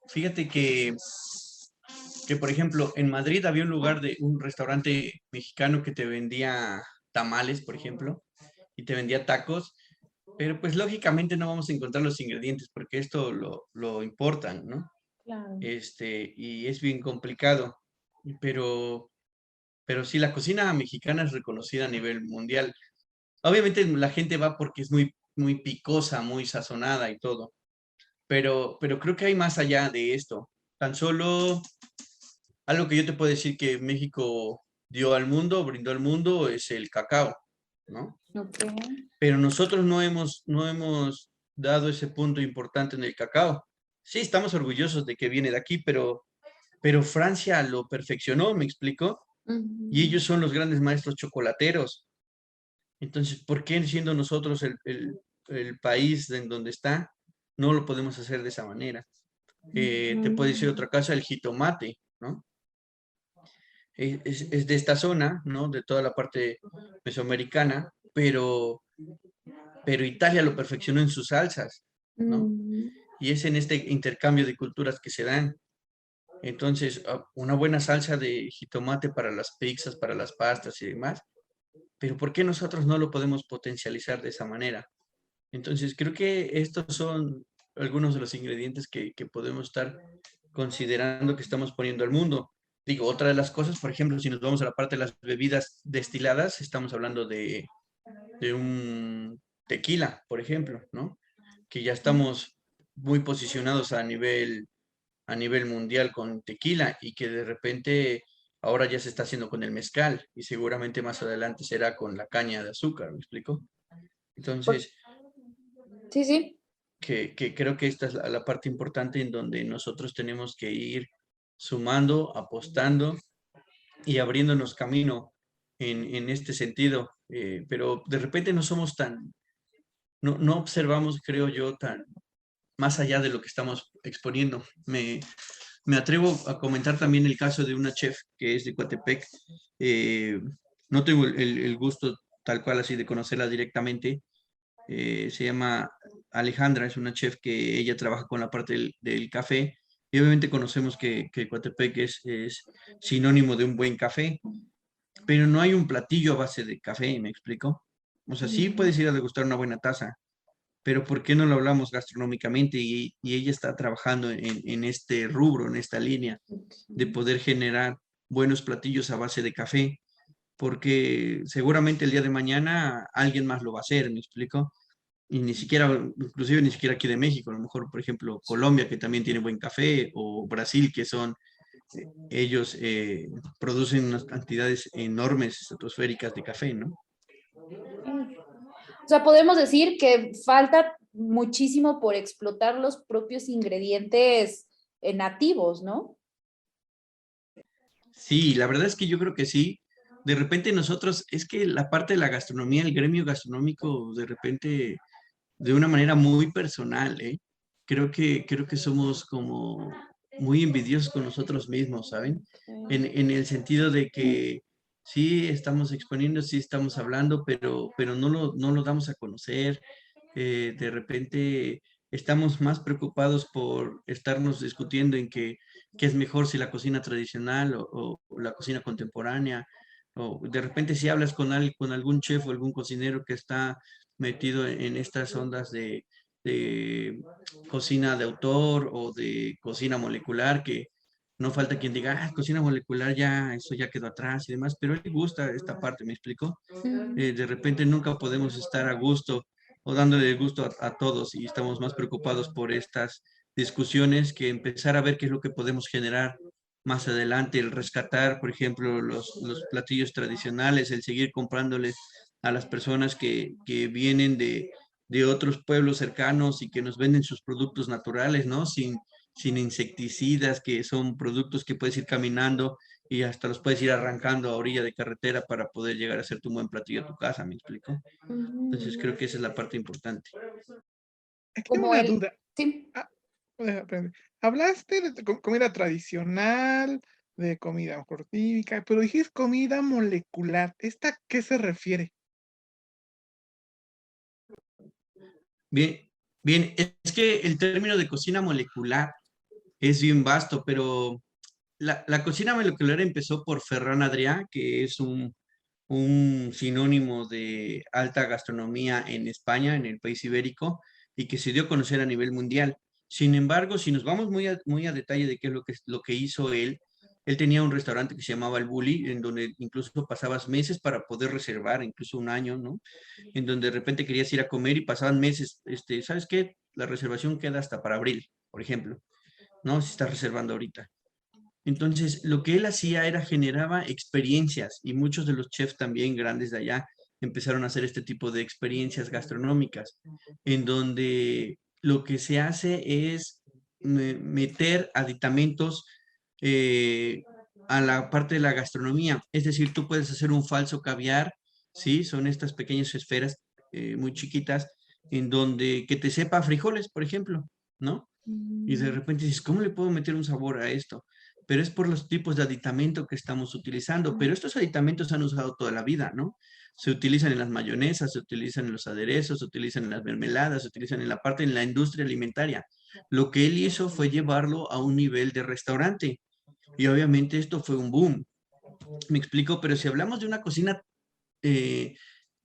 fíjate que, por ejemplo, en Madrid había un lugar de un restaurante mexicano que te vendía tamales, por ejemplo, y te vendía tacos, pero pues lógicamente no vamos a encontrar los ingredientes porque esto lo importan, ¿no? Claro. Y es bien complicado, pero, pero sí, la cocina mexicana es reconocida a nivel mundial. Obviamente la gente va porque es muy, muy picosa, muy sazonada y todo, pero creo que hay más allá de esto. Tan solo algo que yo te puedo decir que México dio al mundo, brindó al mundo, es el cacao, ¿no? Okay. Pero nosotros no hemos dado ese punto importante en el cacao. Sí, estamos orgullosos de que viene de aquí, pero Francia lo perfeccionó, ¿me explico? Y ellos son los grandes maestros chocolateros. Entonces, ¿por qué siendo nosotros el país en donde está, no lo podemos hacer de esa manera? Te puedo decir otra cosa, el jitomate, ¿no? Es de esta zona, ¿no? De toda la parte mesoamericana, pero Italia lo perfeccionó en sus salsas, ¿no? Y es en este intercambio de culturas que se dan. Entonces, una buena salsa de jitomate para las pizzas, para las pastas y demás, pero ¿por qué nosotros no lo podemos potencializar de esa manera? Entonces, creo que estos son algunos de los ingredientes que podemos estar considerando que estamos poniendo al mundo. Digo, otra de las cosas, por ejemplo, si nos vamos a la parte de las bebidas destiladas, estamos hablando de un tequila, por ejemplo, ¿no? Que ya estamos muy posicionados a nivel mundial con tequila y que de repente ahora ya se está haciendo con el mezcal y seguramente más adelante será con la caña de azúcar, ¿me explico? Entonces, Sí, sí. que creo que esta es la parte importante en donde nosotros tenemos que ir sumando, apostando y abriéndonos camino en este sentido. Pero de repente no somos tan, no observamos, creo yo, tan más allá de lo que estamos exponiendo. Me atrevo a comentar también el caso de una chef que es de Coatepec. Eh, no tengo el gusto tal cual así de conocerla directamente. Se llama Alejandra, es una chef que ella trabaja con la parte del café. Y obviamente conocemos que Coatepec es sinónimo de un buen café, pero no hay un platillo a base de café, ¿me explico? O sea, sí puedes ir a degustar una buena taza, pero ¿por qué no lo hablamos gastronómicamente? Y ella está trabajando en este rubro, en esta línea, de poder generar buenos platillos a base de café, porque seguramente el día de mañana alguien más lo va a hacer, ¿me explico? Y ni siquiera, inclusive ni siquiera aquí de México, a lo mejor, por ejemplo, Colombia, que también tiene buen café, o Brasil, que son, ellos producen unas cantidades enormes, estratosféricas de café, ¿no? O sea, podemos decir que falta muchísimo por explotar los propios ingredientes nativos, ¿no? Sí, la verdad es que yo creo que sí. De repente nosotros, es que la parte de la gastronomía, el gremio gastronómico, de repente, de una manera muy personal, ¿eh? Creo que somos como muy envidiosos con nosotros mismos, ¿saben? En el sentido de que sí estamos exponiendo, sí estamos hablando, pero no lo damos a conocer. De repente estamos más preocupados por estarnos discutiendo en qué es mejor si la cocina tradicional o la cocina contemporánea. O de repente si hablas con algún chef o algún cocinero que está metido en estas ondas de cocina de autor o de cocina molecular, No falta quien diga, ah, cocina molecular ya, eso ya quedó atrás y demás, pero a él le gusta esta parte, ¿me explico? De repente nunca podemos estar a gusto o dándole gusto a todos y estamos más preocupados por estas discusiones que empezar a ver qué es lo que podemos generar más adelante, el rescatar, por ejemplo, los platillos tradicionales, el seguir comprándoles a las personas que vienen de otros pueblos cercanos y que nos venden sus productos naturales, ¿no? Sin insecticidas, que son productos que puedes ir caminando y hasta los puedes ir arrancando a orilla de carretera para poder llegar a hacerte un buen platillo a tu casa, ¿me explico? Entonces creo que esa es la parte importante. Aquí tengo Como una el, duda. sí, Espérame. Hablaste de comida tradicional, de comida típica, pero dijiste comida molecular. ¿Esta a qué se refiere? Bien, bien, es que el término de cocina molecular es bien vasto, pero la cocina molecular empezó por Ferran Adrià, que es un sinónimo de alta gastronomía en España, en el país ibérico, y que se dio a conocer a nivel mundial. Sin embargo, si nos vamos muy a detalle de qué es lo que hizo él tenía un restaurante que se llamaba El Bulli, en donde incluso pasabas meses para poder reservar, incluso un año, ¿no? En donde de repente querías ir a comer y pasaban meses, ¿sabes qué? La reservación queda hasta para abril, por ejemplo, ¿no? Si estás reservando ahorita. Entonces, lo que él hacía era generaba experiencias y muchos de los chefs también grandes de allá empezaron a hacer este tipo de experiencias gastronómicas, en donde lo que se hace es meter aditamentos eh, a la parte de la gastronomía. Es decir, tú puedes hacer un falso caviar, ¿sí? Son estas pequeñas esferas muy chiquitas en donde que te sepa a frijoles, por ejemplo, ¿no? Y de repente dices, ¿cómo le puedo meter un sabor a esto? Pero es por los tipos de aditamento que estamos utilizando. Pero estos aditamentos se han usado toda la vida, ¿no? Se utilizan en las mayonesas, se utilizan en los aderezos, se utilizan en las mermeladas, se utilizan en la parte en la industria alimentaria. Lo que él hizo fue llevarlo a un nivel de restaurante. Y obviamente esto fue un boom. Me explico, pero si hablamos de una cocina, eh,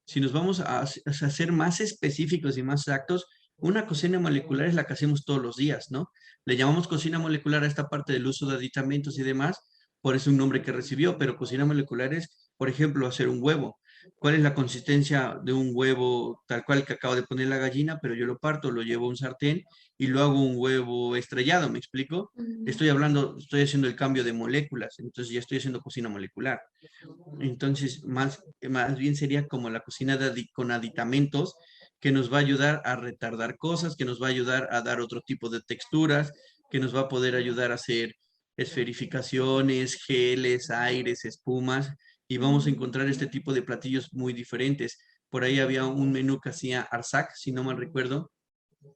si nos vamos a ser más específicos y más exactos, una cocina molecular es la que hacemos todos los días, ¿no? Le llamamos cocina molecular a esta parte del uso de aditamentos y demás, por eso un nombre que recibió, pero cocina molecular es, por ejemplo, hacer un huevo. ¿Cuál es la consistencia de un huevo tal cual que acabo de poner la gallina? Pero yo lo parto, lo llevo a un sartén y lo hago un huevo estrellado, ¿me explico? Estoy hablando, estoy haciendo el cambio de moléculas, entonces ya estoy haciendo cocina molecular. Entonces, más bien sería como la cocina con aditamentos que nos va a ayudar a retardar cosas, que nos va a ayudar a dar otro tipo de texturas, que nos va a poder ayudar a hacer esferificaciones, geles, aires, espumas, y vamos a encontrar este tipo de platillos muy diferentes. Por ahí había un menú que hacía Arsac, si no mal recuerdo,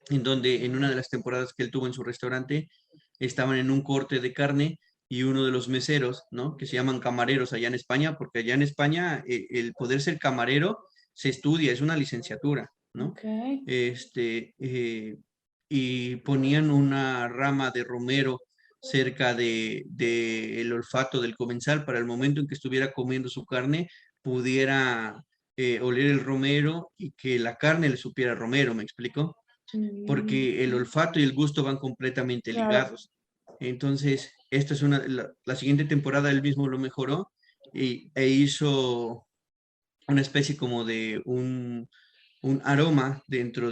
en donde en una de las temporadas que él tuvo en su restaurante, estaban en un corte de carne y uno de los meseros, ¿no? Que se llaman camareros allá en España, porque allá en España el poder ser camarero se estudia, es una licenciatura, ¿no? ok. Este, y ponían una rama de romero cerca de el olfato del comensal para el momento en que estuviera comiendo su carne, pudiera oler el romero y que la carne le supiera a romero, ¿me explico? Porque el olfato y el gusto van completamente Claro. ligados. Entonces, esta es la siguiente temporada él mismo lo mejoró e hizo una especie como de un aroma dentro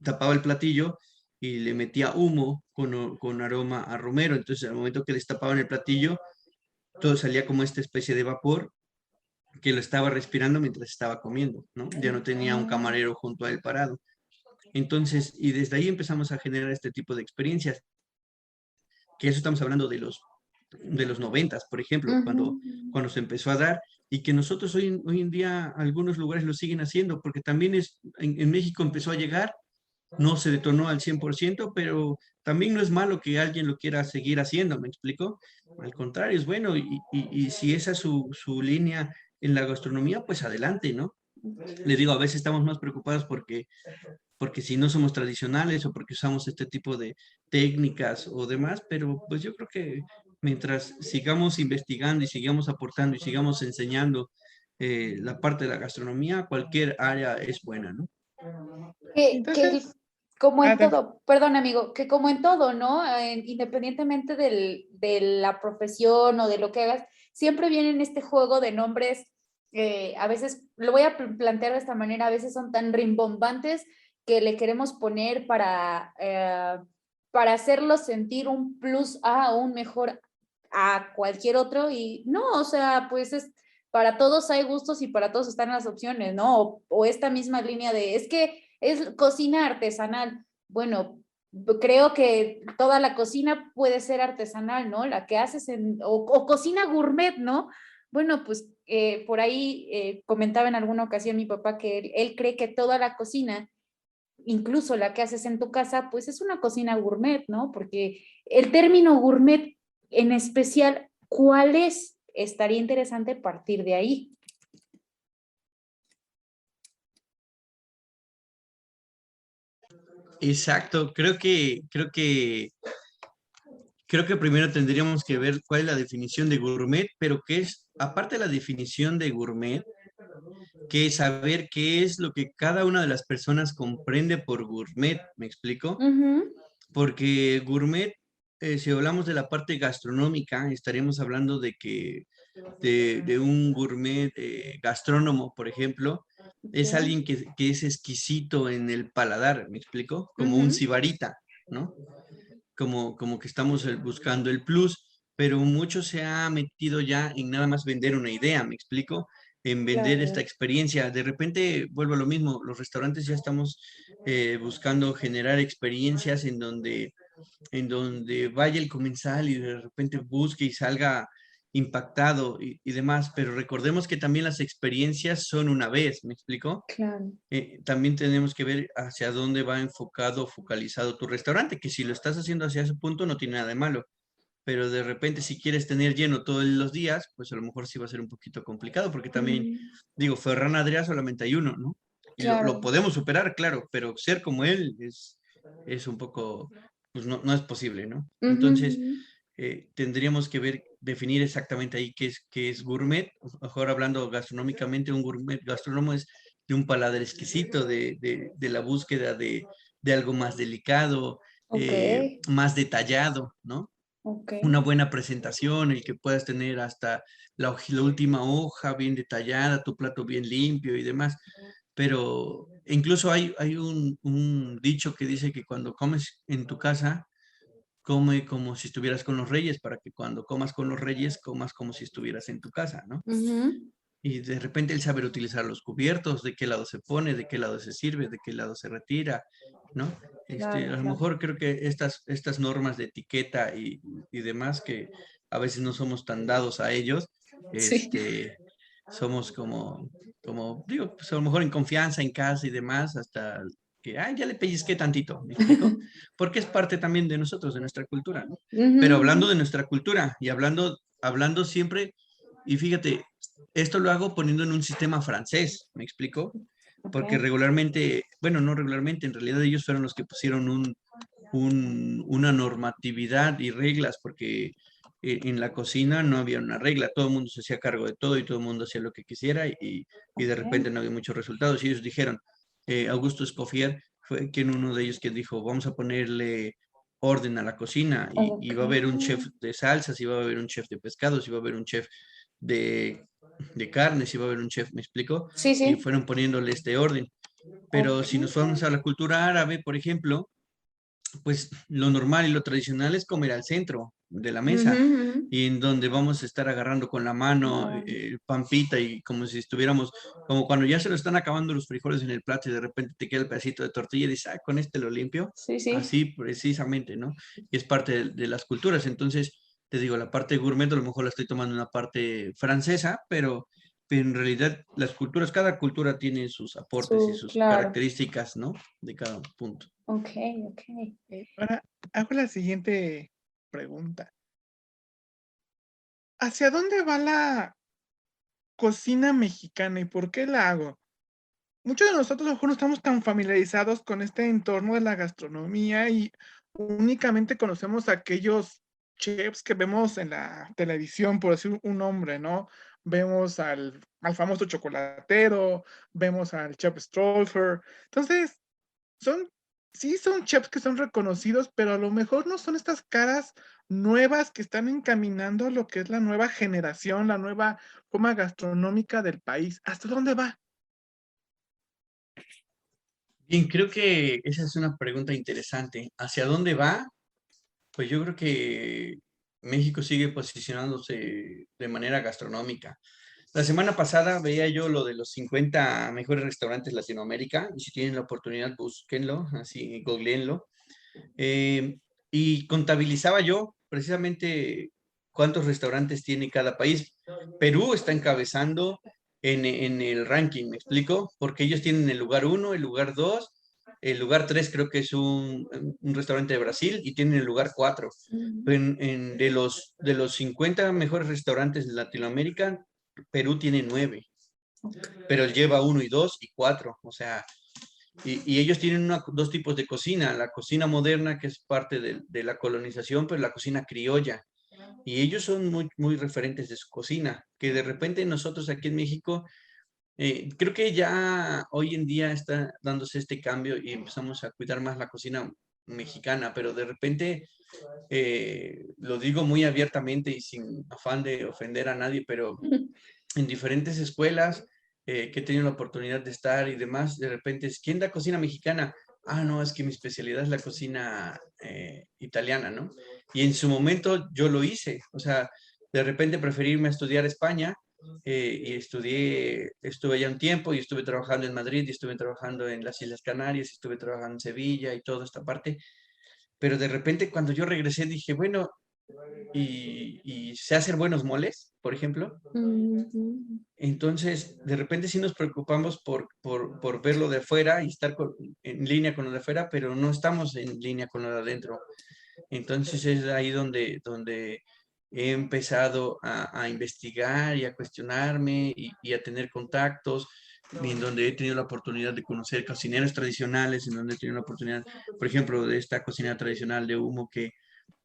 tapaba el platillo y le metía humo con aroma a romero. Entonces, al momento que destapaban el platillo, todo salía como esta especie de vapor que lo estaba respirando mientras estaba comiendo, ¿no? Ya no tenía un camarero junto a él parado. Entonces, y desde ahí empezamos a generar este tipo de experiencias, que eso estamos hablando de los 90, por ejemplo, cuando se empezó a dar, y que nosotros hoy en día algunos lugares lo siguen haciendo, porque también en México empezó a llegar, no se detonó al 100%, pero también no es malo que alguien lo quiera seguir haciendo, ¿me explico? Al contrario, es bueno, y si esa es su línea en la gastronomía, pues adelante, ¿no? Le digo, a veces estamos más preocupados porque si no somos tradicionales o porque usamos este tipo de técnicas o demás, pero pues yo creo que mientras sigamos investigando y sigamos aportando y sigamos enseñando la parte de la gastronomía, cualquier área es buena, ¿no? Que Entonces, como en Adelante. todo, perdón amigo, que como en todo, ¿no? Independientemente de la profesión o de lo que hagas, siempre viene en este juego de nombres, a veces, lo voy a plantear de esta manera, a veces son tan rimbombantes que le queremos poner para hacerlo sentir un plus a o un mejor a cualquier otro y no, o sea, pues es, para todos hay gustos y para todos están las opciones, ¿no? O esta misma línea de, es que es cocina artesanal. Bueno, creo que toda la cocina puede ser artesanal, ¿no? La que haces o cocina gourmet, ¿no? Bueno, pues por ahí comentaba en alguna ocasión mi papá que él cree que toda la cocina, incluso la que haces en tu casa, pues es una cocina gourmet, ¿no? Porque el término gourmet en especial, ¿cuál es? Estaría interesante partir de ahí. Exacto, creo que primero tendríamos que ver cuál es la definición de gourmet, pero qué es, aparte de la definición de gourmet, que es saber qué es lo que cada una de las personas comprende por gourmet, ¿me explico? Ujú. Porque gourmet, si hablamos de la parte gastronómica, estaríamos hablando de que de un gourmet gastrónomo, por ejemplo, es Ok. alguien que es exquisito en el paladar, ¿me explico? Como un Ujú. sibarita, ¿no? Como que estamos buscando el plus, pero mucho se ha metido ya en nada más vender una idea, ¿me explico? En vender esta Claro. experiencia. De repente vuelvo a lo mismo, los restaurantes ya estamos buscando generar experiencias en donde vaya el comensal y de repente busque y salga impactado y demás, pero recordemos que también las experiencias son una vez, ¿me explico? Claro. También tenemos que ver hacia dónde va enfocado, focalizado tu restaurante, que si lo estás haciendo hacia ese punto no tiene nada de malo, pero de repente si quieres tener lleno todos los días, pues a lo mejor sí va a ser un poquito complicado, porque también, Mm, digo, Ferran Adrià solamente hay uno, ¿no? Y lo claro. podemos superar, claro, pero ser como él es un poco, pues no es posible, ¿no? Ujú, Entonces, ujú. tendríamos que ver, definir exactamente ahí qué es gourmet. Mejor hablando gastronómicamente, un gourmet gastrónomo es de un paladar exquisito, de la búsqueda de algo más delicado, Ok, más detallado, ¿no? ok. Una buena presentación, el que puedas tener hasta la última hoja bien detallada, tu plato bien limpio y demás. Pero incluso hay un dicho que dice que cuando comes en tu casa, come como si estuvieras con los reyes, para que cuando comas con los reyes, comas como si estuvieras en tu casa, ¿no? Ujú. Y de repente el saber utilizar los cubiertos, de qué lado se pone, de qué lado se sirve, de qué lado se retira, ¿no? A Claro, lo claro. mejor creo que estas normas de etiqueta y demás, que a veces no somos tan dados a ellos, Sí. somos digo, pues a lo mejor en confianza en casa y demás, hasta que, ay, ya le pellizqué tantito, ¿me explico? Porque es parte también de nosotros, de nuestra cultura, ¿no? Ujú, Pero ujú. hablando de nuestra cultura y hablando siempre, y fíjate, esto lo hago poniendo en un sistema francés, ¿me explico? Ok. Porque regularmente, bueno, no regularmente, en realidad ellos fueron los que pusieron una normatividad y reglas, porque en la cocina no había una regla, todo el mundo se hacía cargo de todo y todo el mundo hacía lo que quisiera y de Ok. repente no había muchos resultados. Y ellos dijeron, Augusto Escoffier fue quien uno de ellos que dijo, vamos a ponerle orden a la cocina y Ok. va a haber un chef de salsas, y va a haber un chef de pescados, y va a haber un chef de, de carnes, y va a haber un chef, ¿me explico? Sí, Y sí. fueron poniéndole este orden. Pero Ok. si nos vamos a la cultura árabe, por ejemplo, pues lo normal y lo tradicional es comer al centro de la Ujú, mesa ujú. y en donde vamos a estar agarrando con la mano Claro. pampita y como si estuviéramos, como cuando ya se lo están acabando los frijoles en el plato y de repente te queda el pedacito de tortilla y dices, ah, con este lo limpio. Sí, sí. Así precisamente, ¿no? Y es parte de las culturas. Entonces, te digo, la parte gourmet a lo mejor la estoy tomando en una parte francesa, pero en realidad las culturas, cada cultura tiene sus aportes y sus Claro. características, ¿no? De cada punto. Ok, ok. Ahora, hago la siguiente pregunta. ¿Hacia dónde va la cocina mexicana y por qué la hago? Muchos de nosotros a lo mejor no estamos tan familiarizados con este entorno de la gastronomía y únicamente conocemos a aquellos chefs que vemos en la televisión, por decir un nombre, ¿no? Vemos al famoso chocolatero, vemos al chef Stolfer. Entonces, son sí son chefs que son reconocidos, pero a lo mejor no son estas caras nuevas que están encaminando a lo que es la nueva generación, la nueva forma gastronómica del país. ¿Hasta dónde va? Bien, creo que esa es una pregunta interesante. ¿Hacia dónde va? Pues yo creo que México sigue posicionándose de manera gastronómica. La semana pasada veía yo lo de los 50 mejores restaurantes de Latinoamérica, y si tienen la oportunidad, búsquenlo, así, googleenlo. Eh, y contabilizaba yo precisamente cuántos restaurantes tiene cada país. Perú está encabezando en el ranking, ¿me explico? Porque ellos tienen el lugar 1, el lugar 2, el lugar 3 creo que es un restaurante de Brasil y tienen el lugar 4. Ujú. De los 50 mejores restaurantes de Latinoamérica, Perú tiene 9, pero él lleva 1 y 2 y 4, o sea, y ellos tienen dos tipos de cocina, la cocina moderna, que es parte de la colonización, pero la cocina criolla. Y ellos son muy, muy referentes de su cocina, que de repente nosotros aquí en México, creo que ya hoy en día está dándose este cambio y empezamos a cuidar más la cocina mexicana, pero de repente, lo digo muy abiertamente y sin afán de ofender a nadie, pero en diferentes escuelas que he tenido la oportunidad de estar y demás, de repente es, ¿quién da cocina mexicana? Ah, no, es que mi especialidad es la cocina italiana, ¿no? Y en su momento yo lo hice, o sea, de repente preferí irme a estudiar a España y estuve allá un tiempo y estuve trabajando en Madrid y estuve trabajando en las Islas Canarias, estuve trabajando en Sevilla y toda esta parte, pero de repente cuando yo regresé dije, bueno, y sé hacer buenos moles, por ejemplo. Ujú. Entonces, de repente sí nos preocupamos por verlo de afuera y estar en línea con lo de afuera, pero no estamos en línea con lo de adentro. Entonces es ahí donde he empezado a investigar y a cuestionarme y a tener contactos, y en donde he tenido la oportunidad de conocer cocineros tradicionales, en donde he tenido la oportunidad, por ejemplo, de esta cocina tradicional de humo que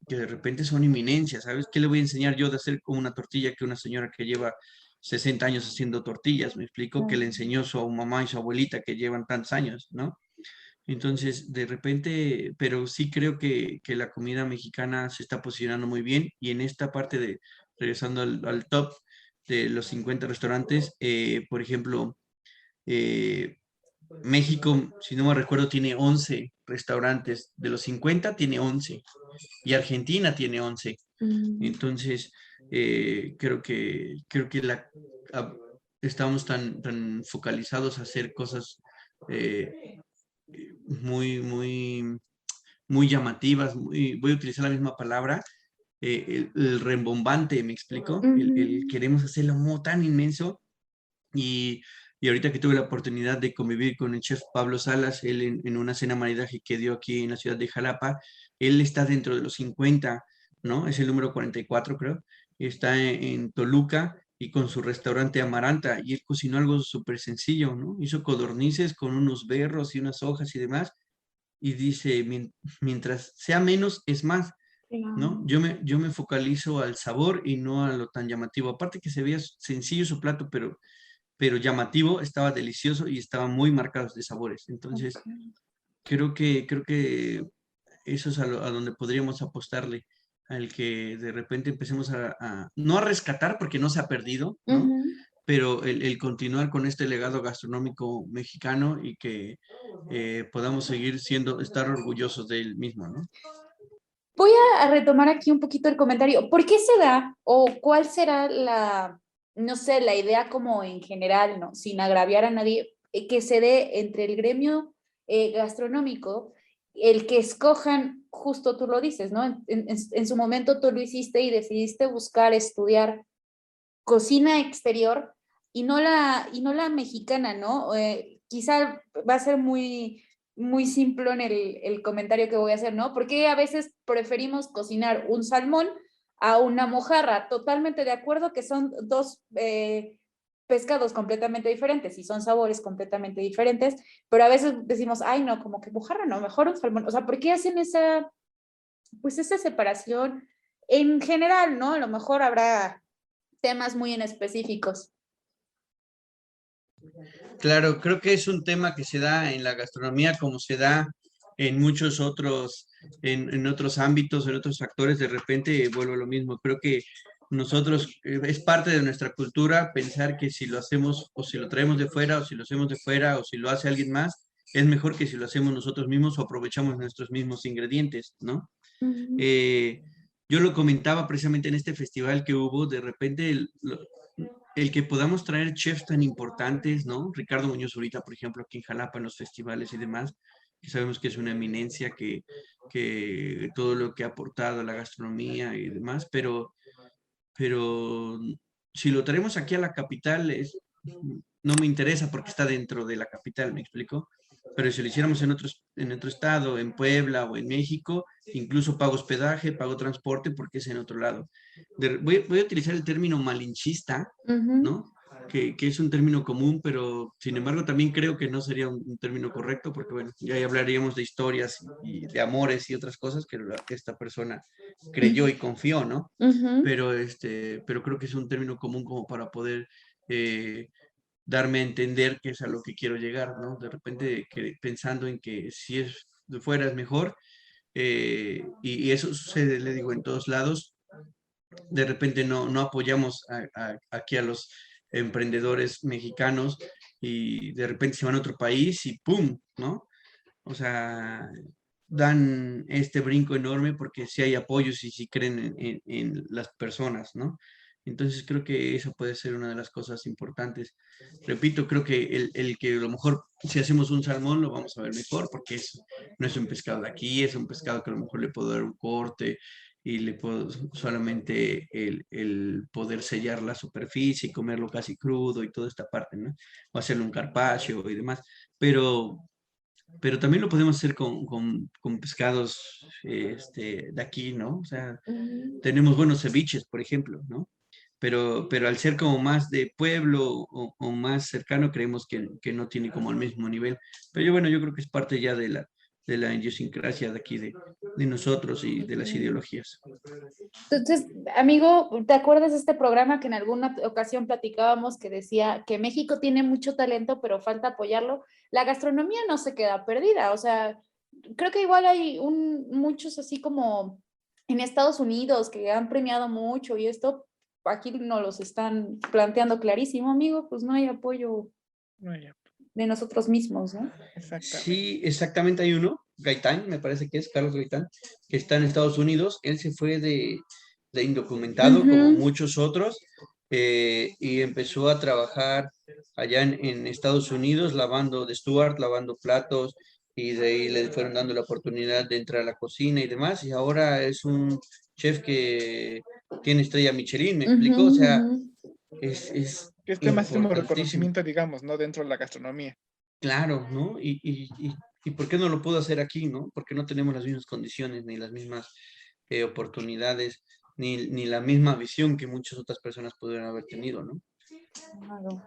de repente son eminencias, ¿sabes? ¿Qué le voy a enseñar yo de hacer con una tortilla que una señora que lleva 60 años haciendo tortillas? Me explico que le enseñó su mamá y su abuelita que llevan tantos años, ¿no? Entonces, de repente, pero sí creo que la comida mexicana se está posicionando muy bien y en esta parte de, regresando al top de los 50 restaurantes, por ejemplo, eh, México, si no me recuerdo, tiene 11 restaurantes, de los 50 tiene 11 y Argentina tiene 11. Mm. Entonces, creo que a- estamos tan focalizados a hacer cosas eh, muy, muy, muy llamativas, voy a utilizar la misma palabra, el rembombante, ¿me explico? El Ujú. queremos hacerlo tan inmenso y, y ahorita que tuve la oportunidad de convivir con el chef Pablo Salas, él en una cena maridaje que dio aquí en la ciudad de Jalapa, él está dentro de los 50, ¿no? Es el número 44, creo. Está en Toluca y con su restaurante Amaranta, y él cocinó algo súper sencillo, ¿no? Hizo codornices con unos berros y unas hojas y demás, y dice, mientras sea menos, es más. ¿No? Claro. Yo me focalizo al sabor y no a lo tan llamativo. Aparte que se veía sencillo su plato, pero llamativo, estaba delicioso y estaba muy marcados de sabores. Entonces, Ok. creo que eso es a donde podríamos apostarle, al que de repente empecemos no a rescatar porque no se ha perdido, ¿no? Ujú. Pero el continuar con este legado gastronómico mexicano y que podamos seguir estar orgullosos de él mismo, ¿no? Voy a retomar aquí un poquito el comentario. ¿Por qué se da o cuál será la, no sé, la idea como en general, ¿no? Sin agraviar a nadie, que se dé entre el gremio gastronómico, el que escojan, justo tú lo dices, ¿no? En su momento tú lo hiciste y decidiste buscar estudiar cocina exterior y no la mexicana, ¿no? Quizá va a ser muy simple en el comentario que voy a hacer, ¿no? Porque a veces preferimos cocinar un salmón a una mojarra. Totalmente de acuerdo que son dos pescados completamente diferentes y son sabores completamente diferentes, pero a veces decimos, ay, no, como que mojarra no, mejor un salmón. O sea, ¿por qué hacen esa separación? En general, ¿no? A lo mejor habrá temas muy en específicos. Claro, creo que es un tema que se da en la gastronomía como se da en muchos otros, en otros ámbitos, en otros factores, de repente vuelvo a lo mismo. Creo que nosotros, es parte de nuestra cultura pensar que si lo hacemos o si lo traemos de fuera o si lo hacemos de fuera o si lo hace alguien más, es mejor que si lo hacemos nosotros mismos o aprovechamos nuestros mismos ingredientes, ¿no? Ujú. Yo lo comentaba precisamente en este festival que hubo, de repente el que podamos traer chefs tan importantes, ¿no? Ricardo Muñoz ahorita, por ejemplo, aquí en Jalapa, en los festivales y demás, que sabemos que es una eminencia, que todo lo que ha aportado a la gastronomía y demás, pero si lo traemos aquí a la capital, no me interesa porque está dentro de la capital, ¿me explico? Pero si lo hiciéramos en otro estado, en Puebla o en México, incluso pago hospedaje, pago transporte porque es en otro lado. Voy a utilizar el término malinchista, Ujú. ¿no? Que es un término común, pero sin embargo también creo que no sería un término correcto porque, bueno, ya ahí hablaríamos de historias y de amores y otras cosas que esta persona creyó y confió, ¿no? Ujú. Pero creo que es un término común como para poder eh, darme a entender que es a lo que quiero llegar, ¿no? De repente pensando en que si es de fuera es mejor, y eso sucede, le digo, en todos lados. De repente no apoyamos aquí a los emprendedores mexicanos y de repente se van a otro país y ¡pum!, ¿no? O sea, dan este brinco enorme porque sí hay apoyos y sí creen en las personas, ¿no? Entonces creo que eso puede ser una de las cosas importantes. Repito, creo que el que a lo mejor si hacemos un salmón lo vamos a ver mejor porque no es un pescado de aquí, es un pescado que a lo mejor le puedo dar un corte y le puedo solamente el poder sellar la superficie y comerlo casi crudo y toda esta parte, ¿no? O hacerle un carpaccio y demás. Pero pero también lo podemos hacer con pescados de aquí, ¿no? O sea, Ujú. tenemos buenos ceviches, por ejemplo, ¿no? Pero al ser como más de pueblo o más cercano, creemos que no tiene como el mismo nivel. Pero bueno, yo creo que es parte ya de la idiosincrasia de aquí, de nosotros y de las ideologías. Entonces, amigo, ¿te acuerdas de este programa que en alguna ocasión platicábamos que decía que México tiene mucho talento, pero falta apoyarlo? La gastronomía no se queda perdida, o sea, creo que igual hay muchos así como en Estados Unidos que han premiado mucho y esto aquí nos los están planteando clarísimo, amigo, pues no hay apoyo No, ya, de nosotros mismos, ¿no? exactamente. Sí, exactamente hay uno, Gaitán, me parece que es Carlos Gaitán, que está en Estados Unidos. Él se fue de indocumentado, como Ujú. muchos otros, y empezó a trabajar allá en Estados Unidos, lavando de Stuart, lavando platos, y de ahí le fueron dando la oportunidad de entrar a la cocina y demás, y ahora es un chef que tiene estrella Michelin, ¿me Ujú, explico? O sea, ujú. es Que este máximo importantísimo. reconocimiento, digamos, ¿no? Dentro de la gastronomía. Claro, ¿no? Y ¿por qué no lo puedo hacer aquí, no? Porque no tenemos las mismas condiciones, ni las mismas oportunidades, ni la misma visión que muchas otras personas pudieran haber tenido, ¿no? Claro.